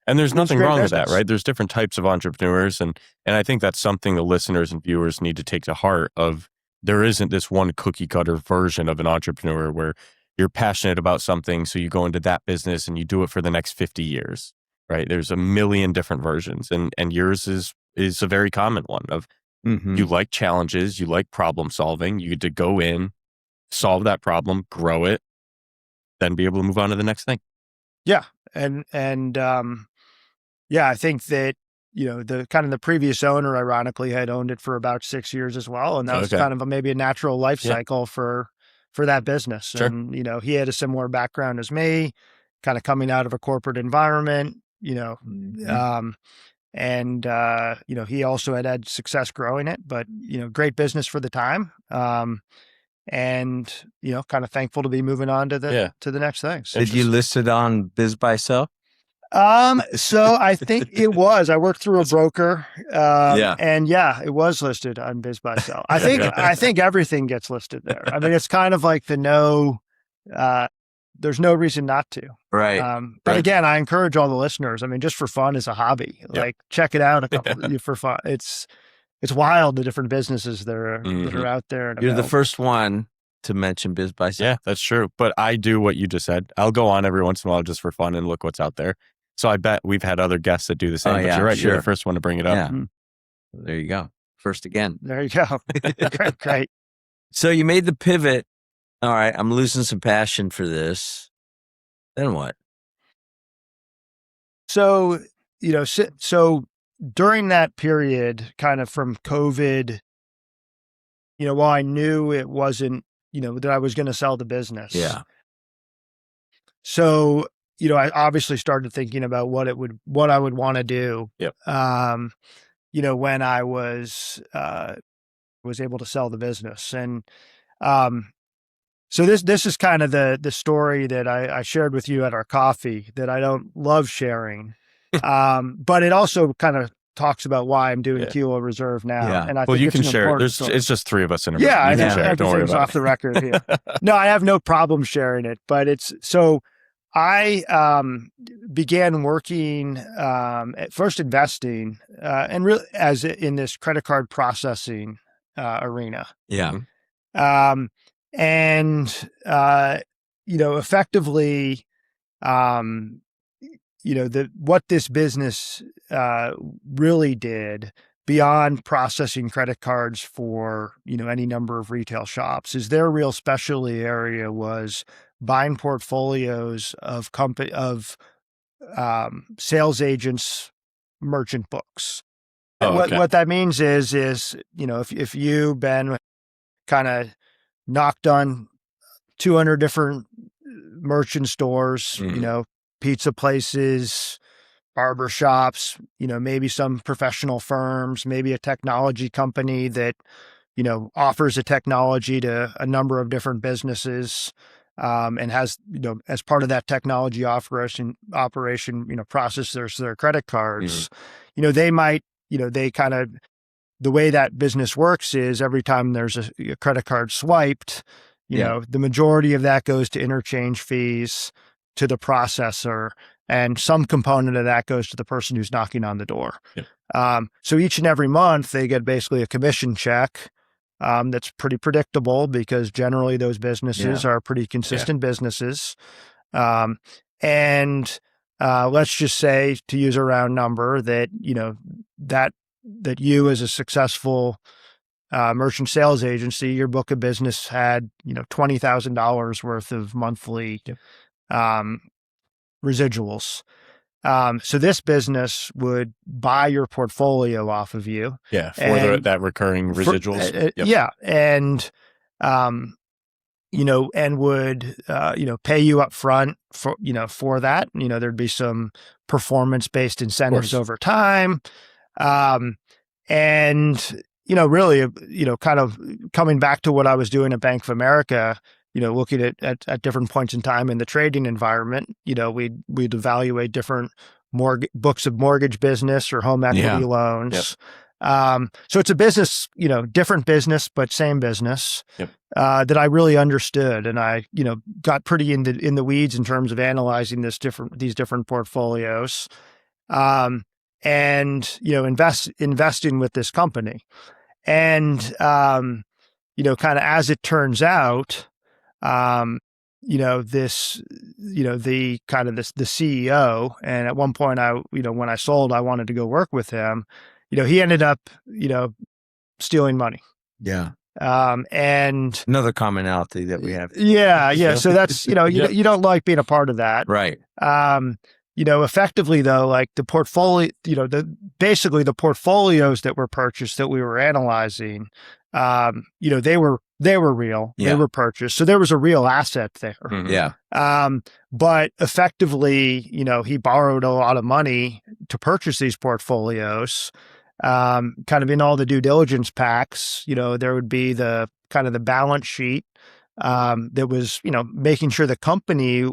C: And there's nothing wrong with that, right? There's different types of entrepreneurs. And I think that's something the listeners and viewers need to take to heart of there isn't this one cookie cutter version of an entrepreneur where you're passionate about something. So you go into that business and you do it for the next 50 years, right? There's a million different versions. And yours is a very common one of you like challenges, you like problem solving, you get to go in, solve that problem, grow it, then be able to move on to the next thing.
B: Yeah. And I think that, the kind of the previous owner, ironically, had owned it for about 6 years as well. And that was kind of maybe a natural life cycle for that business.
C: Sure.
B: And, he had a similar background as me, kind of coming out of a corporate environment, and, he also had success growing it, but, great business for the time. And, kind of thankful to be moving on to the next things.
A: Did you list it on BizBuySell?
B: So I think it was. I worked through a broker. And it was listed on BizBuySell. I think everything gets listed there. I mean, it's kind of like there's no reason not to.
A: Right.
B: But again, I encourage all the listeners. I mean, just for fun as a hobby, check it out for fun. It's wild the different businesses that are out there.
A: You're the first one to mention BizBuySell.
C: Yeah, that's true. But I do what you just said. I'll go on every once in a while just for fun and look what's out there. So I bet we've had other guests that do the same. But you're right. You're the first one to bring it up.
A: Yeah. There you go. First again.
B: There you go. Great.
A: So you made the pivot. All right, I'm losing some passion for this. Then what?
B: So, so during that period, kind of from COVID, while I knew it wasn't, that I was going to sell the business.
A: Yeah.
B: So, I obviously started thinking about what I would want to do.
C: Yep.
B: When I was able to sell the business. And, so this is kind of the story that I shared with you at our coffee that I don't love sharing. But it also kind of talks about why I'm doing Kilo Reserve now.
C: Yeah.
B: And I
C: think
B: you
C: can share it. It's just three of us in a room.
B: Yeah,
C: you can share it. Don't worry about
B: off the record here. No, I have no problem sharing it, but it's so I began working at first investing and really as in this credit card processing arena.
A: Yeah.
B: And effectively, what this business really did beyond processing credit cards for, any number of retail shops is their real specialty area was buying portfolios of sales agents' merchant books. What that means is, if you, Ben, kind of knocked on 200 different merchant stores,
A: Mhm.
B: pizza places, barber shops, maybe some professional firms, maybe a technology company that, offers a technology to a number of different businesses, and has, as part of that technology operation, process their credit cards. They might, they kind of, the way that business works is every time there's a credit card swiped,
A: Yeah.
B: the majority of that goes to interchange fees to the processor, and some component of that goes to the person who's knocking on the door.
C: Yep.
B: So each and every month they get basically a commission check that's pretty predictable because generally those businesses are pretty consistent businesses. Um, and let's just say, to use a round number, that that that you as a successful merchant sales agency, your book of business had $20,000 worth of monthly
C: Yep.
B: residuals. So this business would buy your portfolio off of you.
C: Yeah. For
B: And
C: that recurring residuals. Yep.
B: yeah, and and would pay you up front for that. There'd be some performance-based incentives over time. And really, kind of coming back to what I was doing at Bank of America, looking at different points in time in the trading environment, we'd evaluate different books of mortgage business or home equity loans. So it's a business, different business, but same business. That I really understood, and I, got pretty in the weeds in terms of analyzing these different portfolios, and investing with this company, and kind of as it turns out, this, the kind of the CEO, and at one point when I sold, I wanted to go work with him. He ended up, stealing money.
A: Yeah.
B: And
A: another commonality that we have.
B: Yeah. So that's, you don't like being a part of that.
A: Right.
B: Effectively though, like the portfolio, basically the portfolios that were purchased that we were analyzing, they were real, they were purchased. So there was a real asset there.
A: Yeah.
B: But effectively, he borrowed a lot of money to purchase these portfolios. Kind of in all the due diligence packs, there would be the kind of the balance sheet, that was, making sure the company,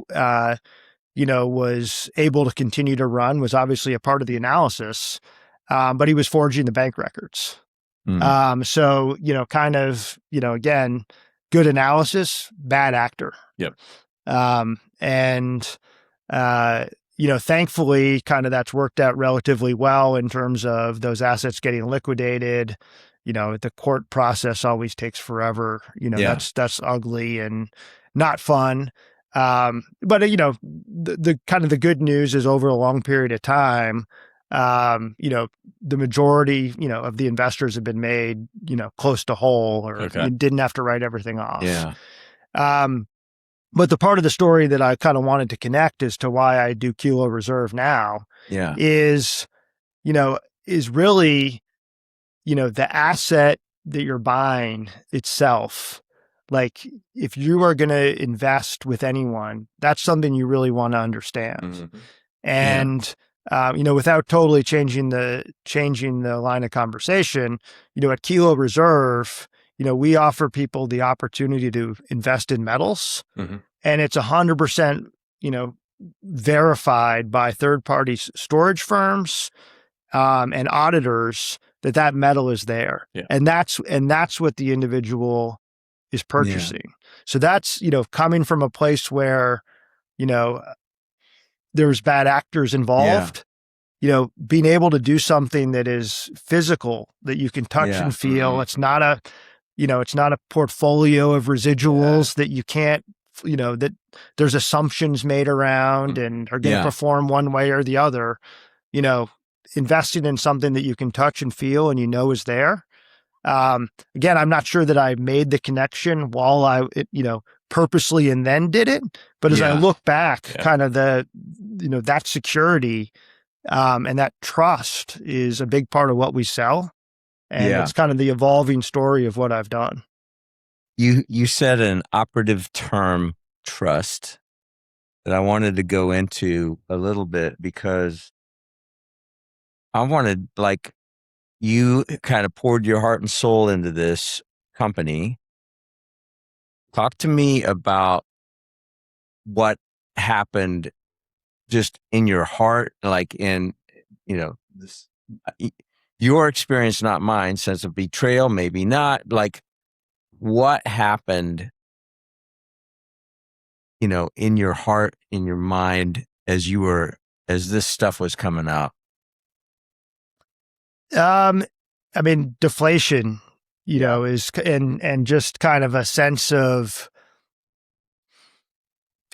B: was able to continue to run, was obviously a part of the analysis. But he was forging the bank records. So, kind of, again, good analysis, bad actor.
C: Yep.
B: And, thankfully, kind of that's worked out relatively well in terms of those assets getting liquidated. The court process always takes forever. That's ugly and not fun. But the kind of the good news is over a long period of time, the majority, of the investors have been made, close to whole, or you didn't have to write everything off.
A: Yeah.
B: But the part of the story that I kind of wanted to connect as to why I do Kilo Reserve now is really, the asset that you're buying itself. Like if you are going to invest with anyone, that's something you really want to understand. And, without totally changing the line of conversation, at Kilo Reserve, we offer people the opportunity to invest in metals, and it's 100%, verified by third-party storage firms, and auditors that metal is there. And that's what the individual is purchasing. So that's, coming from a place where, there's bad actors involved, being able to do something that is physical, that you can touch and feel. It's not a, it's not a portfolio of residuals that you can't, that there's assumptions made around and are going to perform one way or the other. Investing in something that you can touch and feel and is there. Again, I'm not sure that I made the connection while I, purposely and then did it. But as I look back, kind of that security, and that trust is a big part of what we sell. And it's kind of the evolving story of what I've done.
A: You said an operative term, trust, that I wanted to go into a little bit because I wanted, like, you kind of poured your heart and soul into this company. Talk to me about what happened just in your heart, like in, this, your experience, not mine, sense of betrayal, maybe not. Like, what happened, in your heart, in your mind, as this stuff was coming out?
B: I mean, deflation, is, and just kind of a sense of,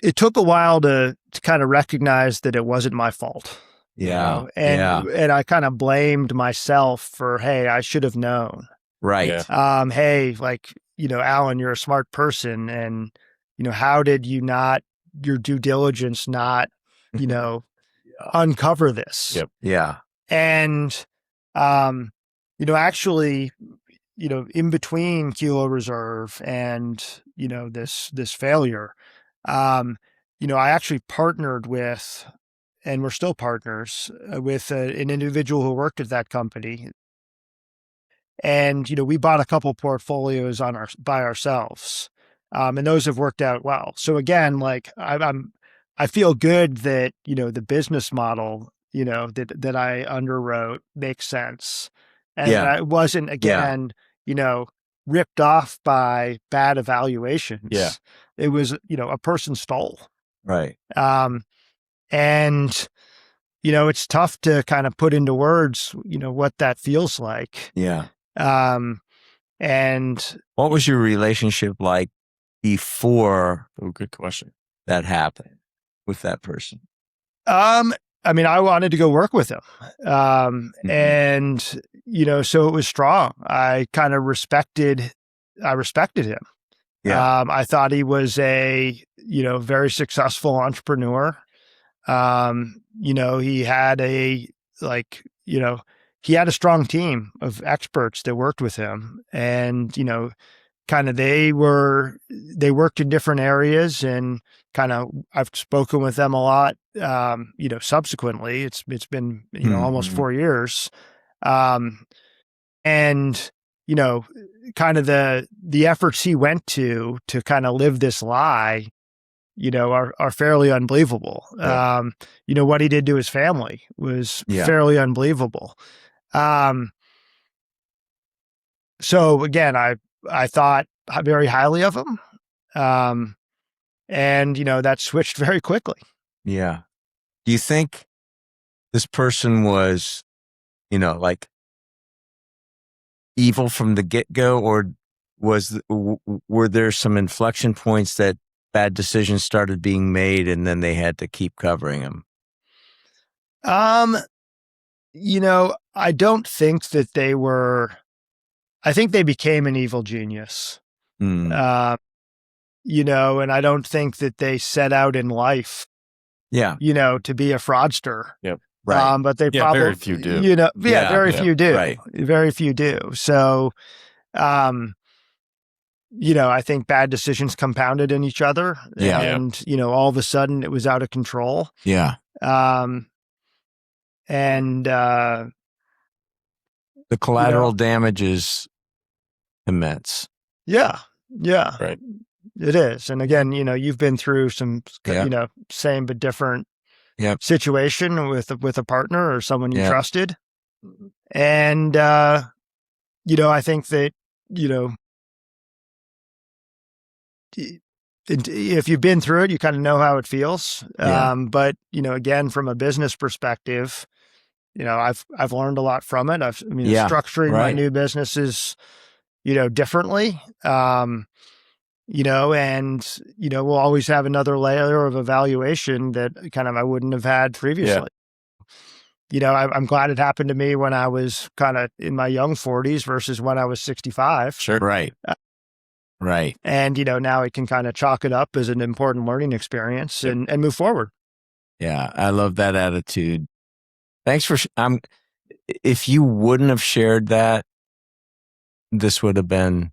B: it took a while to kind of recognize that it wasn't my fault.
A: Yeah.
B: And I kind of blamed myself for, hey, I should have known.
A: Right.
C: Yeah.
B: Hey, like, Alan, you're a smart person. And, how did you not, your due diligence not, uncover this?
C: Yep.
A: Yeah.
B: And, actually, in between Kilo Reserve and, this failure, I actually partnered with, and we're still partners with an individual who worked at that company. And, we bought a couple portfolios by ourselves. And those have worked out well. So again, like I feel good that, the business model, that I underwrote makes sense. And
A: Yeah.
B: I wasn't, again, ripped off by bad evaluations.
C: Yeah.
B: It was, a person stole.
A: Right.
B: And, it's tough to kind of put into words, what that feels like.
A: Yeah.
B: And
A: What was your relationship like before
C: Oh, good question.
A: that happened with that person?
B: I mean, I wanted to go work with him. And, so it was strong. I kind of respected him.
A: Yeah.
B: I thought he was a, very successful entrepreneur. He had he had a strong team of experts that worked with him, and, kind of they worked in different areas, and kind of I've spoken with them a lot. Subsequently, it's been, almost 4 years. And, kind of the efforts he went to kind of live this lie, are fairly unbelievable.
C: Yeah.
B: What he did to his family was fairly unbelievable. So again, I thought very highly of him. And, that switched very quickly.
A: Yeah. Do you think this person was, like evil from the get-go, or were there some inflection points that bad decisions started being made and then they had to keep covering them?
B: I don't think that I think they became an evil genius. And I don't think that they set out in life, to be a fraudster.
C: Yep.
A: Right.
B: But they probably,
C: very few do.
B: Very few do.
A: Right.
B: Very few do. So, I think bad decisions compounded in each other.
A: Yeah.
B: And, all of a sudden it was out of control.
A: Yeah.
B: And,
A: The collateral damage is immense.
B: Yeah. Yeah.
C: Right.
B: It is. And again, you've been through some, same but different situation with a partner or someone you trusted. And, I think that, if you've been through it, you kind of know how it feels. But, again, from a business perspective, I've learned a lot from it. Structuring my new businesses, differently. And, we'll always have another layer of evaluation that kind of I wouldn't have had previously. I'm glad it happened to me when I was kind of in my young 40s versus when I was 65.
C: Sure.
A: Right. Right.
B: And, now I can kind of chalk it up as an important learning experience and move forward.
A: Yeah. I love that attitude. Thanks for, if you wouldn't have shared that, this would have been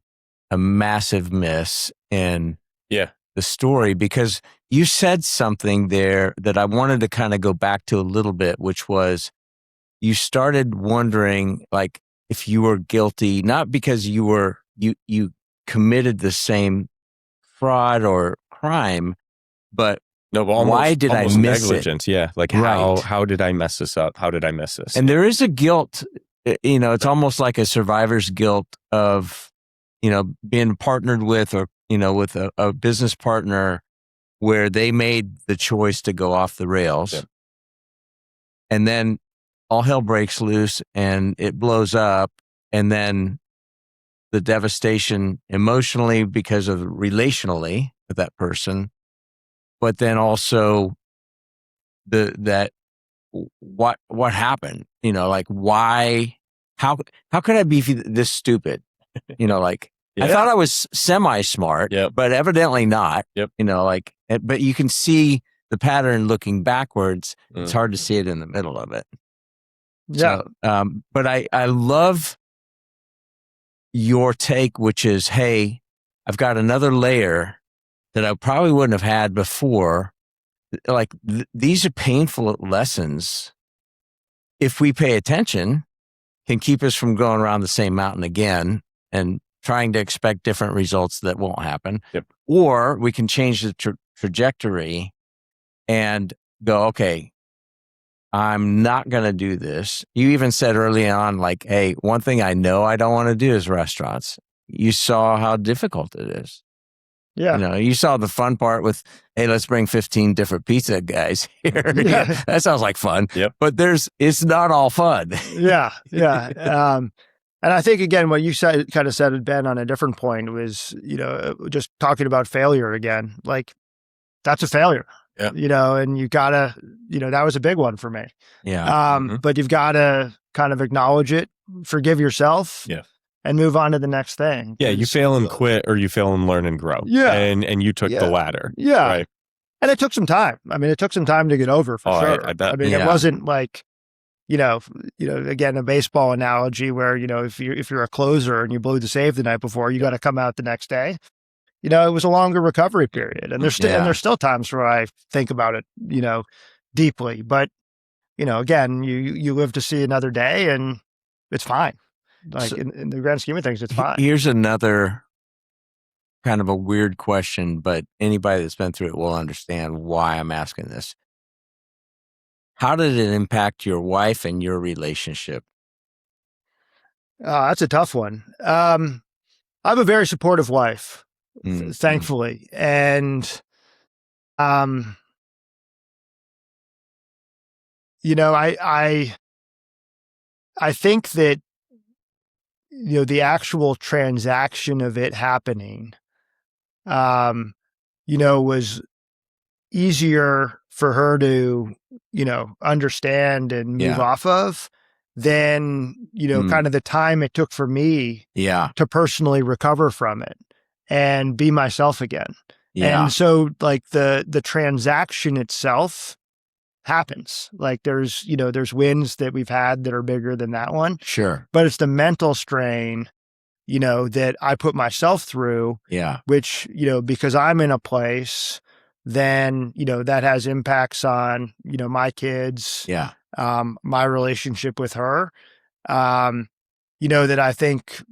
A: a massive miss in
C: Yeah.
A: the story, because you said something there that I wanted to kind of go back to a little bit, which was you started wondering like if you were guilty, not because you committed the same fraud or crime, but
C: No,
A: why did I
C: almost
A: miss it?
C: negligence. Yeah. Like
A: Right.
C: how did I mess this up? How did I miss this?
A: And there is a guilt, it's almost like a survivor's guilt of, being partnered with or, with a business partner where they made the choice to go off the rails.
C: Yep.
A: And then all hell breaks loose and it blows up. And then the devastation emotionally because of relationally with that person, but then also what happened, like why, how could I be this stupid? I thought I was semi-smart,
C: Yep.
A: but evidently not.
C: Yep.
A: But you can see the pattern looking backwards. It's
C: Mm.
A: hard to see it in the middle of it.
B: Yeah.
A: So, but I love your take, which is, hey, I've got another layer that I probably wouldn't have had before. Like these are painful lessons. If we pay attention, can keep us from going around the same mountain again and trying to expect different results that won't happen.
C: Yep.
A: Or we can change the trajectory and go, okay, I'm not going to do this. You even said early on, like, hey, one thing I know I don't want to do is restaurants. You saw how difficult it is.
B: Yeah.
A: You saw the fun part with, hey, let's bring 15 different pizza guys here.
B: Yeah.
A: That sounds like fun.
C: Yep.
A: But it's not all fun.
B: Yeah. And I think, again, what you kind of said, Ben, on a different point was, just talking about failure again, like that's a failure,
C: Yeah.
B: and you gotta, that was a big one for me.
A: Yeah.
B: But you've got to kind of acknowledge it, forgive yourself.
C: Yeah.
B: And move on to the next thing.
C: Yeah, you fail and quit, or you fail and learn and grow.
B: Yeah.
C: And you took the latter.
B: Yeah.
C: Right.
B: And it took some time. I mean, it took some time to get over for sure.
C: I bet.
B: I mean, it wasn't like, again, a baseball analogy where, if you're a closer and you blew the save the night before, you got to come out the next day. It was a longer recovery period. And there's still times where I think about it, deeply. But, again, you live to see another day and it's fine. Like
A: So,
B: in the grand scheme of things, it's fine.
A: Here's another kind of a weird question, but anybody that's been through it will understand why I'm asking this. How did it impact your wife and your relationship?
B: That's a tough one. I have a very supportive wife, thankfully. And, I think that, the actual transaction of it happening, was easier for her to, understand and move off of than, kind of the time it took for me to personally recover from it and be myself again.
A: Yeah.
B: And so like the transaction itself happens. Like there's wins that we've had that are bigger than that one.
A: Sure.
B: But it's the mental strain, that I put myself through, which, because I'm in a place, then, that has impacts on, my kids, my relationship with her, that I think,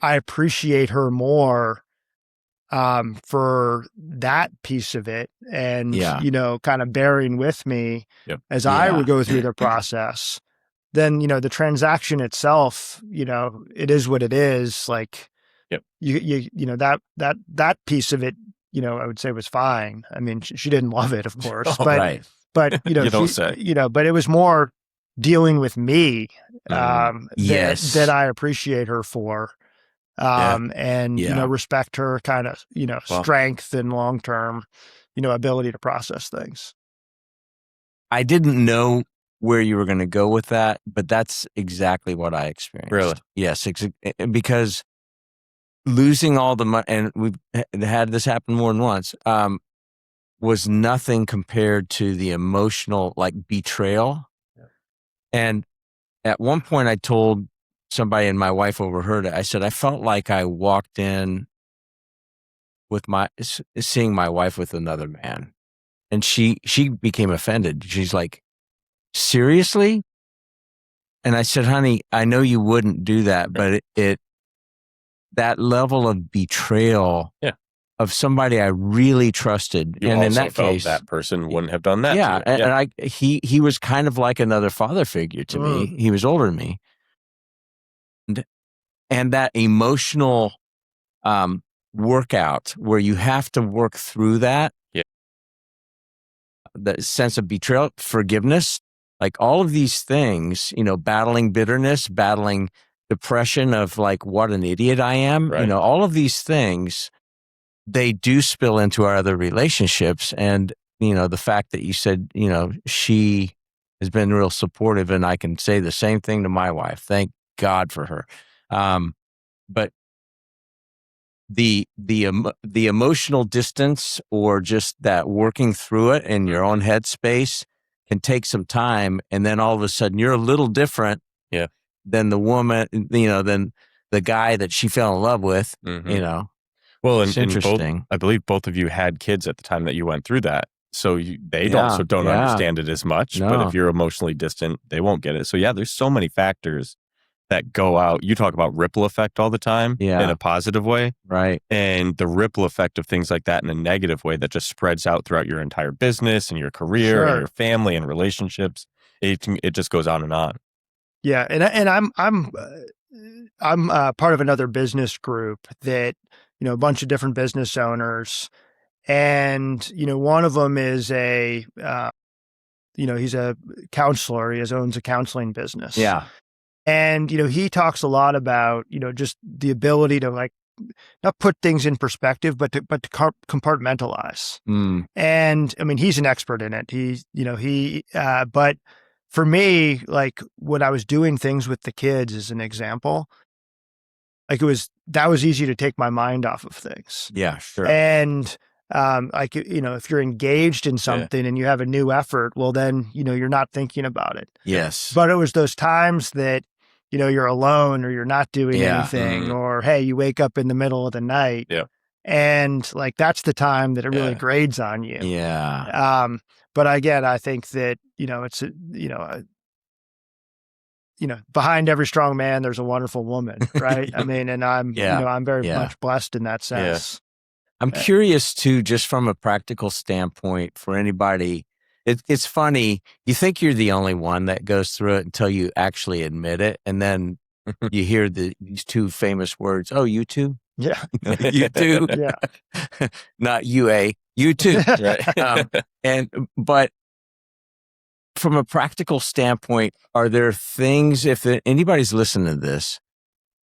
B: I appreciate her more, for that piece of it and, kind of bearing with me as I would go through the process. Then, the transaction itself, it is what it is. Like, that piece of it, I would say was fine. I mean, she didn't love it, of course, but,
C: You don't say.
B: But it was more dealing with me,
A: Yes.
B: that I appreciate her for, and, respect her kind of, strength and long-term, ability to process things.
A: I didn't know where you were going to go with that, but that's exactly what I experienced.
C: Really?
A: Yes, because losing all the money, and we've had this happen more than once, was nothing compared to the emotional, like, betrayal. Yeah. And at one point I told somebody and my wife overheard it. I said, I felt like I walked in with seeing my wife with another man. And she became offended. She's like, seriously? And I said, honey, I know you wouldn't do that, but that level of betrayal of somebody I really trusted.
C: You
A: and
C: also
A: in that
C: felt
A: case,
C: that person wouldn't have done that.
A: yeah.
C: To you.
A: And he was kind of like another father figure to me. He was older than me. And that emotional workout where you have to work through that, the sense of betrayal, forgiveness, like all of these things, battling bitterness, battling depression of like, what an idiot I am,
C: Right.
A: All of these things, they do spill into our other relationships. And, the fact that you said, she has been real supportive, and I can say the same thing to my wife. Thank God for her. But the emotional distance, or just that working through it in your own headspace, can take some time, and then all of a sudden you're a little different than the woman, than the guy that she fell in love with.
C: Well,
A: it's interesting.
C: I believe both of you had kids at the time that you went through that, so they don't understand it as much.
A: No.
C: But if you're emotionally distant, they won't get it. So there's so many factors that go out. You talk about ripple effect all the time in a positive way.
A: Right.
C: And the ripple effect of things like that in a negative way that just spreads out throughout your entire business and your career and your family and relationships. It just goes on and on.
B: Yeah. And I'm part of another business group that, a bunch of different business owners. And, one of them is he's a counselor. He owns a counseling business.
A: Yeah.
B: And, he talks a lot about, just the ability to like, not put things in perspective, but to compartmentalize. And I mean, he's an expert in it. But for me, like when I was doing things with the kids as an example, like that was easy to take my mind off of things.
A: Yeah, sure.
B: And like, if you're engaged in something and you have a new effort, well, then, you're not thinking about it.
A: Yes.
B: But it was those times that, you're alone or you're not doing anything, or, hey, you wake up in the middle of the night.
C: Yeah.
B: And like, that's the time that it really grades on you.
A: Yeah.
B: But again, I think that, it's, behind every strong man, there's a wonderful woman, right? I mean, and I'm, I'm very much blessed in that sense.
A: I'm curious too, just from a practical standpoint, for anybody. It's funny. You think you're the only one that goes through it until you actually admit it. And then you hear these two famous words. Oh, you too?
B: Yeah.
A: You too?
B: Yeah.
A: Not you too. Right. But from a practical standpoint, are there things, if anybody's listening to this,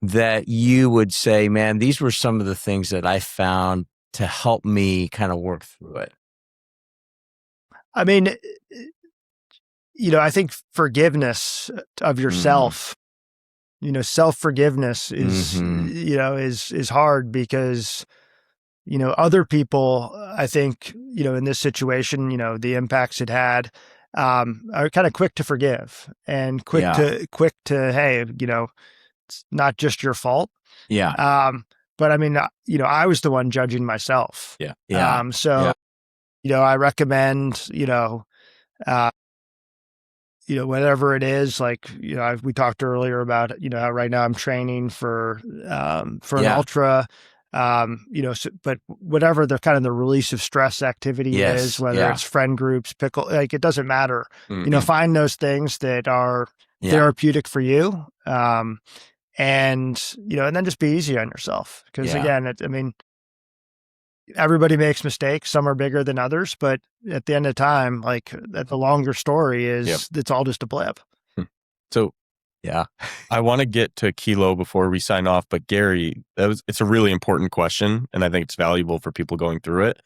A: that you would say, man, these were some of the things that I found to help me kind of work through it?
B: I mean, I think forgiveness of yourself, self-forgiveness is, is hard because, other people, I think, in this situation, the impacts it had, are kind of quick to forgive and quick to, hey, it's not just your fault.
A: Yeah.
B: But I mean, I was the one judging myself.
A: Yeah. Yeah.
B: So, I recommend, whatever it is, like, we talked earlier about, how right now I'm training for an ultra, but whatever the kind of the release of stress activity is, whether it's friend groups, like, it doesn't matter, find those things that are therapeutic for you. And then just be easy on yourself. Because again, everybody makes mistakes. Some are bigger than others, but at the end of the time, like the longer story is, it's all just a blip.
C: So, I want to get to Kilo before we sign off, but Gary, it's a really important question, and I think it's valuable for people going through it.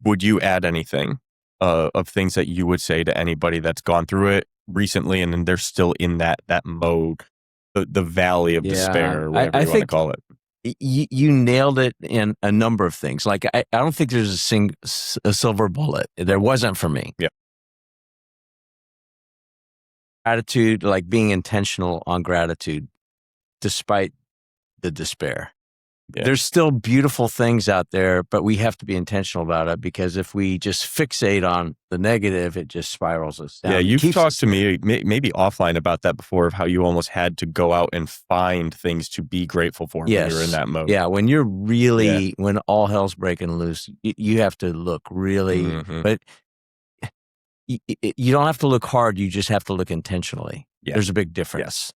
C: Would you add anything of things that you would say to anybody that's gone through it recently, and then they're still in that mode, the valley of despair, or whatever you want to call it?
A: You nailed it in a number of things. Like, I don't think there's a silver bullet. There wasn't for me.
C: Yeah.
A: Gratitude, like being intentional on gratitude. despite the despair.
C: Yeah.
A: There's still beautiful things out there, but we have to be intentional about it, because if we just fixate on the negative, it just spirals us down.
C: Yeah,
A: It
C: you've
A: keeps
C: talked
A: us
C: to
A: there.
C: me maybe offline about that before, of how you almost had to go out and find things to be grateful for when you were in that mode.
A: Yeah, when you're really, when all hell's breaking loose, you have to look really, but you don't have to look hard. You just have to look intentionally.
C: Yeah.
A: There's a big difference.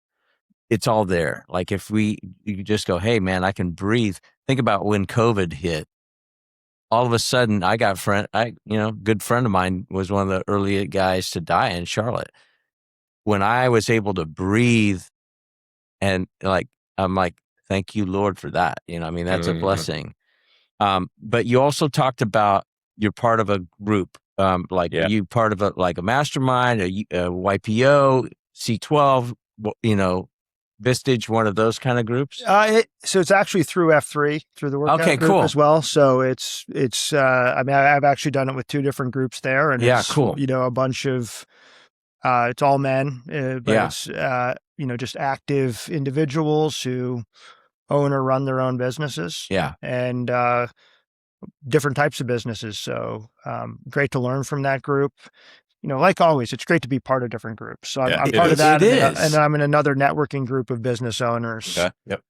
A: It's all there. Like if you just go, hey man, I can breathe. Think about when COVID hit. All of a sudden, I got good friend of mine was one of the early guys to die in Charlotte. When I was able to breathe, and I'm like, thank you, Lord, for that. That's a blessing. But you also talked about you're part of a group, you part of a mastermind, a YPO, C12, Vistage, one of those kind of groups.
B: So it's actually through F3, through the workout group
A: cool.
B: as well. So it's I've actually done it with 2 different groups there, and it's
A: cool.
B: A bunch of it's all men, but it's just active individuals who own or run their own businesses.
A: Yeah.
B: And different types of businesses. So great to learn from that group. Like always, it's great to be part of different groups. So I'm part of that. And I'm in another networking group of business owners.
C: Okay. Yep.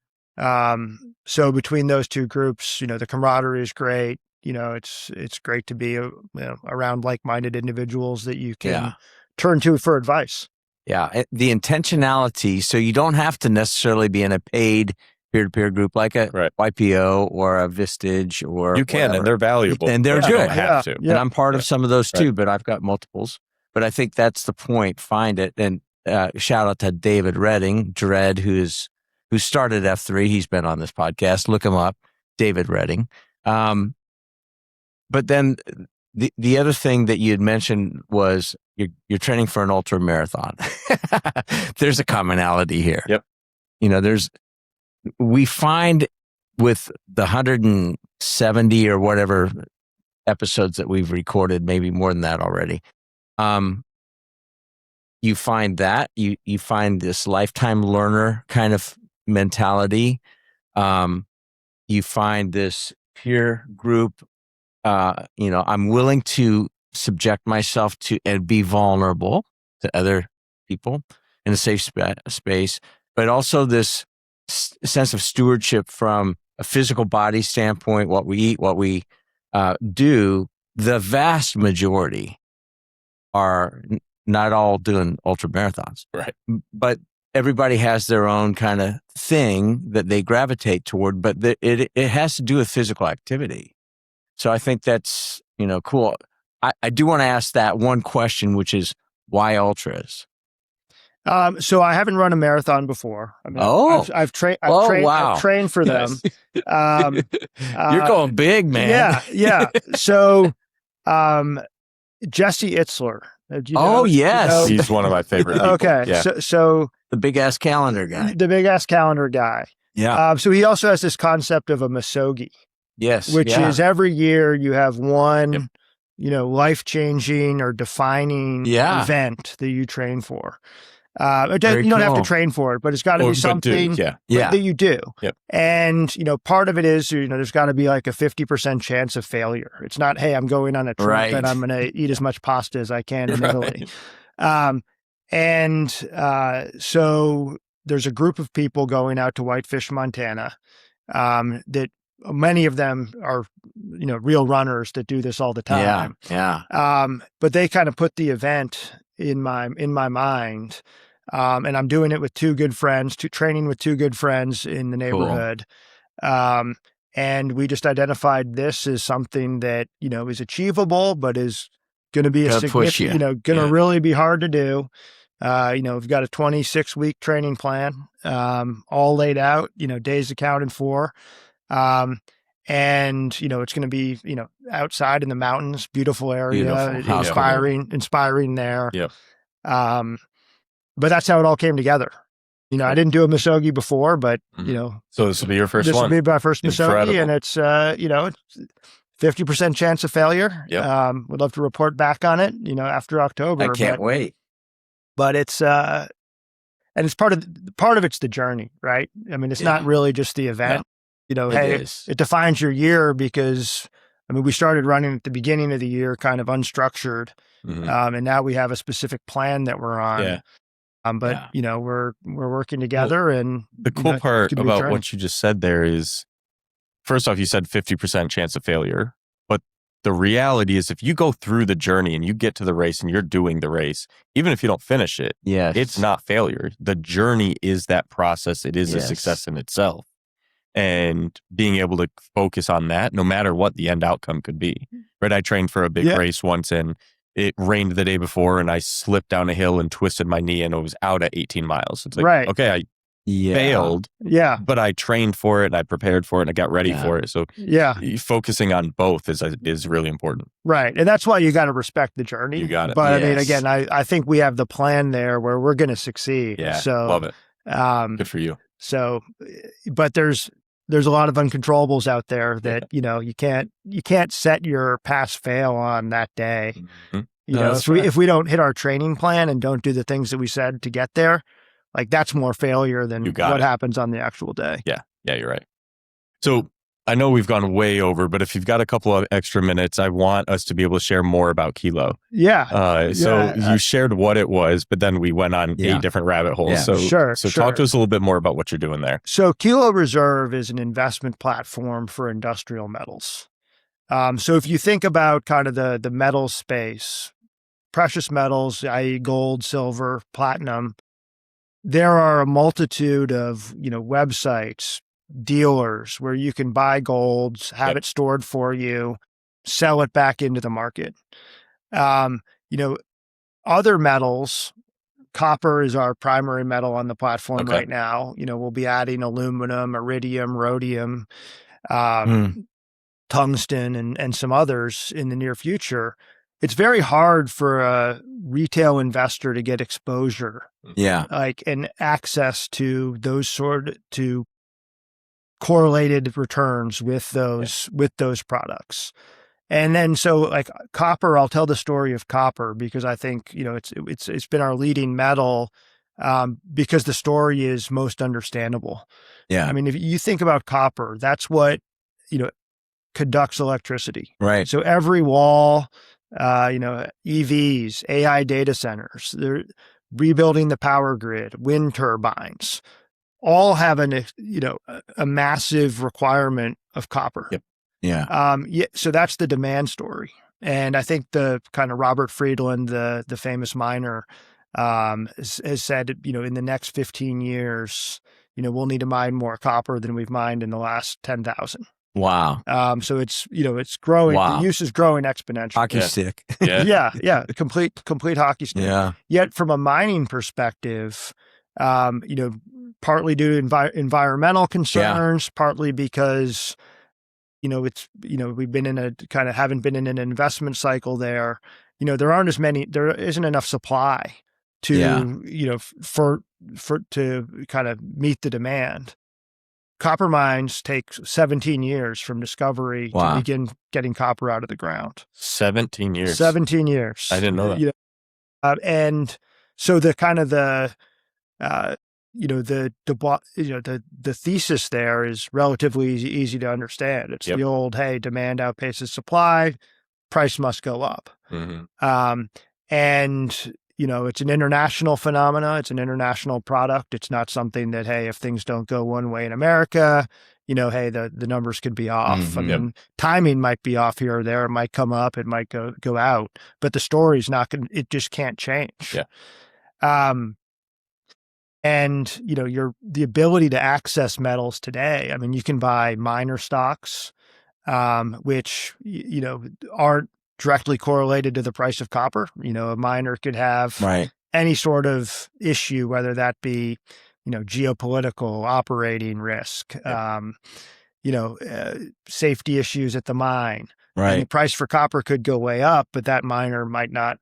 B: So between those 2 groups, the camaraderie is great. It's great to be around like-minded individuals that you can turn to for advice.
A: Yeah. The intentionality. So you don't have to necessarily be in a paid peer-to-peer group like a YPO or a Vistage or
C: you can,
A: whatever.
C: and they're valuable.
A: And they're good.
C: You don't have to.
A: And I'm part of some of those too, but I've got multiples. But I think that's the point. Find it. And shout out to David Redding, Dredd, who started F3. He's been on this podcast. Look him up, David Redding. But then the other thing that you had mentioned was you're training for an ultra marathon. There's a commonality here.
C: Yep.
A: We find with the 170 or whatever episodes that we've recorded, maybe more than that already, you find that you find this lifetime learner kind of mentality. You find this peer group. I'm willing to subject myself to and be vulnerable to other people in a safe space, but also this sense of stewardship from a physical body standpoint, what we eat, what we do. The vast majority are not all doing ultra marathons,
C: right?
A: But everybody has their own kind of thing that they gravitate toward, but it has to do with physical activity. So I think that's cool. I do want to ask that one question, which is why ultras?
B: So I haven't run a marathon before. I've trained for them.
A: You're going big, man.
B: Yeah. So, Jesse Itzler.
A: Yes.
C: He's one of my favorite people.
B: Okay.
C: Yeah.
B: So
A: the big ass calendar guy.
B: Yeah. So he also has this concept of a misogi.
A: Yes.
B: Which is every year you have one, life-changing or defining event that you train for. You don't have to train for it, but it's got to be something that you do.
C: Yep.
B: And, part of it is, there's got to be like a 50% chance of failure. It's not, hey, I'm going on a trip and I'm going to eat as much pasta as I can in Italy. So there's a group of people going out to Whitefish, Montana, that many of them are, real runners that do this all the time.
A: Yeah.
B: But they kind of put the event in my mind. And I'm doing it with 2 good friends, training with 2 good friends in the neighborhood. Cool. And we just identified this as something that, is achievable, but is going to be a significant, really be hard to do. We've got a 26-week training plan, all laid out, days accounted for. And, it's going to be, outside in the mountains, beautiful area, inspiring there.
C: Yep.
B: But that's how it all came together. I didn't do a misogi before, but,
C: So this will be your first one.
B: This will be my first misogi, and it's, 50% chance of failure.
C: Yep.
B: Would love to report back on it, after October.
A: I can't wait.
B: But it's, and and it's part of it's the journey, right? I mean, it's not really just the event. It defines your year because, I mean, we started running at the beginning of the year kind of unstructured, and now we have a specific plan that we're on.
C: Yeah.
B: We're working together, and
C: the cool part about what you just said there is, first off, you said 50% chance of failure, but the reality is if you go through the journey and you get to the race and you're doing the race, even if you don't finish it, it's not failure. The journey is that process. It is a success in itself. And being able to focus on that, no matter what the end outcome could be, right? I trained for a big race once, and it rained the day before, and I slipped down a hill and twisted my knee, and I was out at 18 miles. It's like, okay, I failed, but I trained for it, and I prepared for it, and I got ready for it. So focusing on both is really important.
B: Right. And that's why you got to respect the journey.
C: You got it.
B: But I mean, again, I think we have the plan there where we're going to succeed.
C: Yeah,
B: so,
C: love it. Good for you.
B: So, but there's a lot of uncontrollables out there that, you can't set your pass fail on that day. If we don't hit our training plan and don't do the things that we said to get there, like that's more failure than what happens on the actual day.
C: Yeah, you're right. So I know we've gone way over, but if you've got a couple of extra minutes, I want us to be able to share more about Kilo. So you shared what it was, but then we went on 8 different rabbit holes. So talk to us a little bit more about what you're doing there.
B: So Kilo Reserve is an investment platform for industrial metals. So if you think about kind of the metal space, precious metals, i.e. gold, silver, platinum, there are a multitude of, websites, dealers where you can buy gold, have it stored for you, sell it back into the market. Other metals, copper is our primary metal on the platform right now. We'll be adding aluminum, iridium, rhodium, tungsten, and some others in the near future. It's very hard for a retail investor to get exposure, and access to those to correlated returns with those products. And then so like copper, I'll tell the story of copper because I think it's been our leading metal because the story is most understandable. I mean, if you think about copper, that's what conducts electricity.
A: Right.
B: So every wall. EVs, AI data centers, they're rebuilding the power grid, wind turbines, all have a massive requirement of copper. So that's the demand story. And I think the kind of Robert Friedland, the famous miner, has said, in the next 15 years, we'll need to mine more copper than we've mined in the last 10,000.
A: Wow.
B: So it's growing.
A: Wow.
B: The use is growing exponentially.
A: Hockey stick.
B: Complete hockey stick.
A: Yeah.
B: Yet from a mining perspective, partly due to environmental concerns, partly because, we've been haven't been in an investment cycle there. There isn't enough supply to, to kind of meet the demand. Copper mines take 17 years from discovery to begin getting copper out of the ground.
C: 17 years.
B: 17 years.
C: I didn't know that.
B: And so the kind of the thesis there is relatively easy to understand. It's the old, hey, demand outpaces supply, price must go up. And it's an international phenomena. It's an international product. It's not something that, hey, if things don't go one way in America, hey, the numbers could be off. I mean, timing might be off here or there. It might come up. It might go out. But the story's not going to, it just can't change. And, the ability to access metals today, I mean, you can buy miner stocks, which, aren't directly correlated to the price of copper. A miner could have any sort of issue, whether that be, geopolitical, operating risk, safety issues at the mine. And the price for copper could go way up, but that miner might not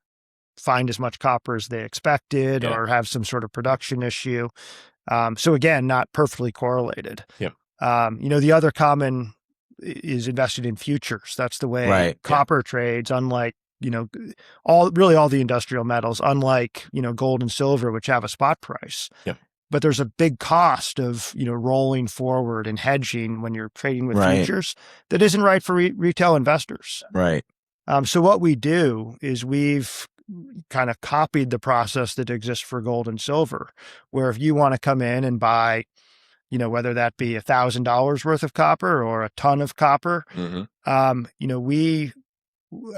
B: find as much copper as they expected or have some sort of production issue. So again, not perfectly correlated. The other common is invested in futures. That's the way copper trades, unlike, all the industrial metals, unlike, gold and silver, which have a spot price. but there's a big cost of, rolling forward and hedging when you're trading with
A: Right.
B: futures that isn't right for retail investors.
A: Right.
B: So what we do is we've kind of copied the process that exists for gold and silver, where if you want to come in and buy, whether that be $1,000 worth of copper or a ton of copper, we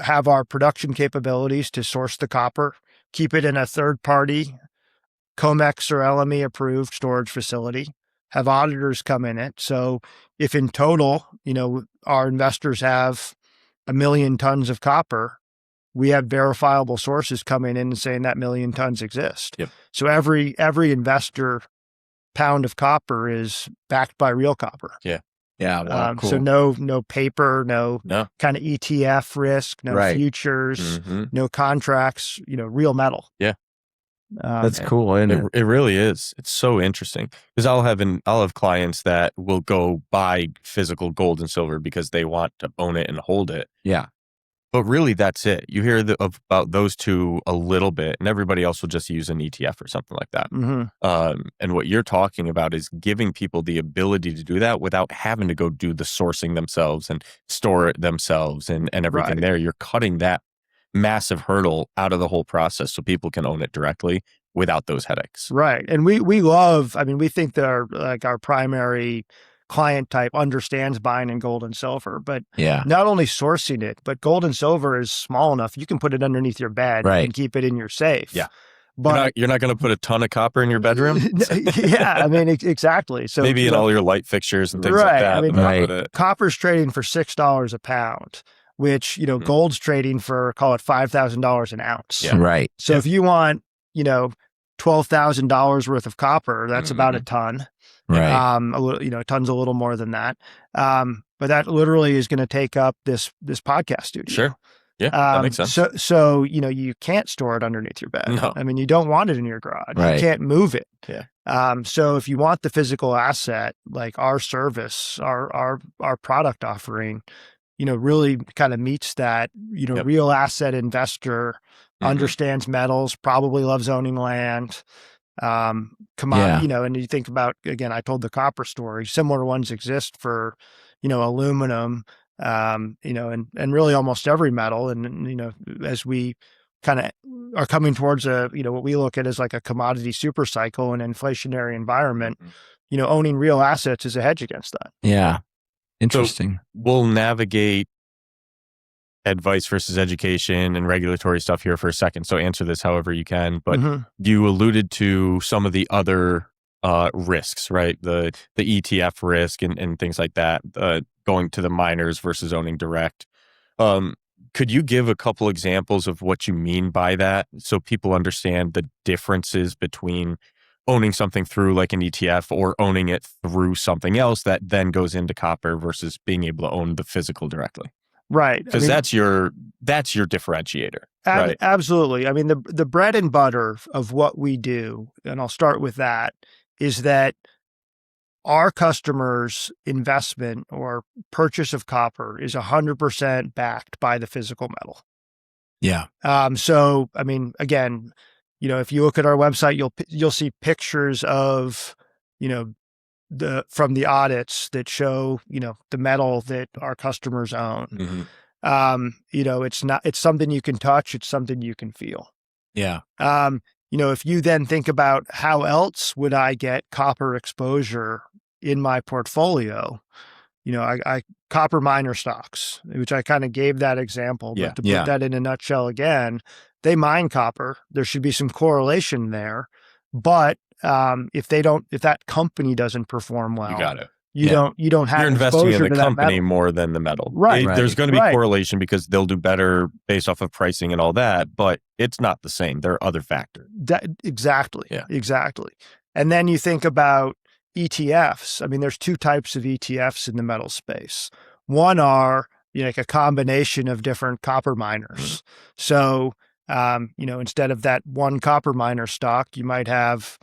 B: have our production capabilities to source the copper, keep it in a third party COMEX or LME approved storage facility, have auditors come in it. So if in total, our investors have 1 million tons of copper, we have verifiable sources coming in and saying that 1 million tons exist.
C: Yep.
B: So every investor pound of copper is backed by real copper.
C: Yeah.
A: Yeah. Wow, cool.
B: So no paper, no kind of ETF risk, no
A: Right.
B: futures,
C: Mm-hmm.
B: no contracts, real metal.
C: Yeah.
A: That's cool, isn't it?
C: It really is. It's so interesting because I'll have clients that will go buy physical gold and silver because they want to own it and hold it.
A: Yeah.
C: But really, that's it. You hear about those two a little bit, and everybody else will just use an ETF or something like that.
B: Mm-hmm.
C: And what you're talking about is giving people the ability to do that without having to go do the sourcing themselves and store it themselves and everything
B: Right.
C: there. You're cutting that massive hurdle out of the whole process so people can own it directly without those headaches.
B: Right. And we think that our primary client type understands buying in gold and silver, but not only sourcing it, but gold and silver is small enough you can put it underneath your bed and keep it in your safe.
C: Yeah.
B: But
C: you're not going to put a ton of copper in your bedroom.
B: Yeah, exactly. So
C: maybe in all your light fixtures and things like that.
B: Copper's trading for $6 a pound, which gold's trading for, call it $5,000 an ounce.
A: Yeah. Right.
B: So if you want $12,000 worth of copper, that's about a ton.
A: Right.
B: A ton's a little more than that. But that literally is going to take up this podcast studio.
C: Sure. Yeah, that makes sense.
B: So you can't store it underneath your bed.
C: No.
B: I mean, you don't want it in your garage.
A: Right.
B: You can't move it.
C: Yeah.
B: So if you want the physical asset, like our service, our product offering, really kind of meets that, real asset investor, understands metals, probably loves owning land, commodity, and you think about, again, I told the copper story, similar ones exist for, aluminum, and really almost every metal. And, as we kind of are coming towards what we look at as like a commodity super cycle and inflationary environment, owning real assets is a hedge against that.
A: Yeah. Interesting.
C: So we'll navigate advice versus education and regulatory stuff here for a second. So answer this however you can. But you alluded to some of the other risks, right? The ETF risk and things like that, going to the miners versus owning direct. Could you give a couple examples of what you mean by that so people understand the differences between owning something through like an ETF or owning it through something else that then goes into copper versus being able to own the physical directly?
B: Right.
C: Because that's your differentiator. Right.
B: Absolutely. I mean, the bread and butter of what we do, and I'll start with that, is that our customers' investment or purchase of copper is 100% backed by the physical metal.
A: Yeah.
B: So, I mean, again, if you look at our website, you'll see pictures of, from the audits that show, the metal that our customers own. It's something you can touch. It's something you can feel.
A: Yeah.
B: If you then think about how else would I get copper exposure in my portfolio, I copper miner stocks, which I kind of gave that example, but to put that in a nutshell again, they mine copper. There should be some correlation there, but if that company doesn't perform well,
C: you got it.
B: You don't have.
C: You're investing in the
B: to
C: company more than the metal.
B: Right.
C: There's going to be correlation because they'll do better based off of pricing and all that, but it's not the same. There are other factors.
B: Exactly.
C: Yeah.
B: Exactly. And then you think about ETFs. I mean, there's two types of ETFs in the metal space. One are like a combination of different copper miners. So, instead of that one copper miner stock, you might have,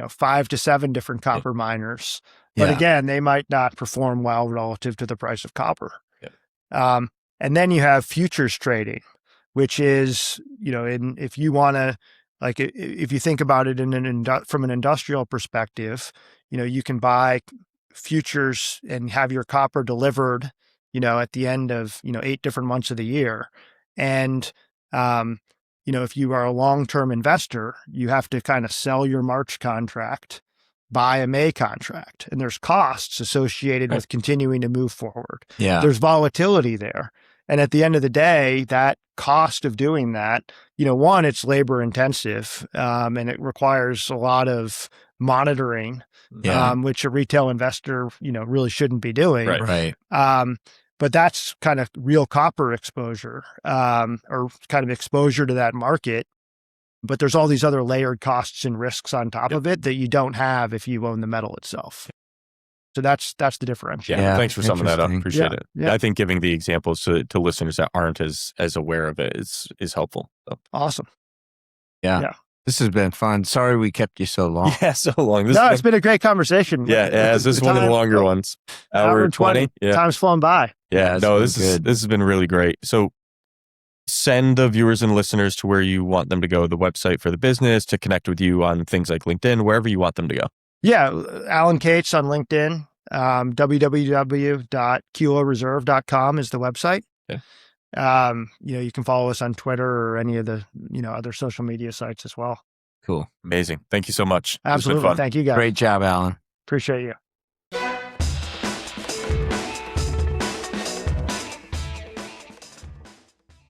B: 5 to 7 different copper miners. But again, they might not perform well relative to the price of copper. And then you have futures trading, which is, if you want to Like if you think about it from an industrial perspective, you can buy futures and have your copper delivered, at the end of, 8 different months of the year. And, if you are a long-term investor, you have to kind of sell your March contract, buy a May contract, and there's costs associated with continuing to move forward.
A: Yeah.
B: There's volatility there. And at the end of the day, that cost of doing that, one, it's labor intensive, and it requires a lot of monitoring, which a retail investor, really shouldn't be doing.
A: Right.
B: But that's kind of real copper exposure, or kind of exposure to that market. But there's all these other layered costs and risks on top of it that you don't have if you own the metal itself. So that's the differential.
C: Yeah, thanks for summing that up. Appreciate it.
B: Yeah.
C: I think giving the examples to listeners that aren't as aware of it is helpful. So.
B: Awesome.
A: Yeah. This has been fun. Sorry we kept you so long.
C: Yeah, so long.
B: It's been a great conversation.
C: Yeah, this is one of the longer ones. Hour 20. Yeah.
B: Time's flown by.
C: Yeah, this has been really great. So send the viewers and listeners to where you want them to go, the website for the business, to connect with you on things like LinkedIn, wherever you want them to go. Yeah,
B: Alan Cates on LinkedIn. www.kiloreserve.com is the website.
C: Okay.
B: You can follow us on Twitter or any of the, other social media sites as well.
A: Cool.
C: Amazing. Thank you so much.
B: Absolutely. Thank you guys.
A: Great job, Alan.
B: Appreciate you.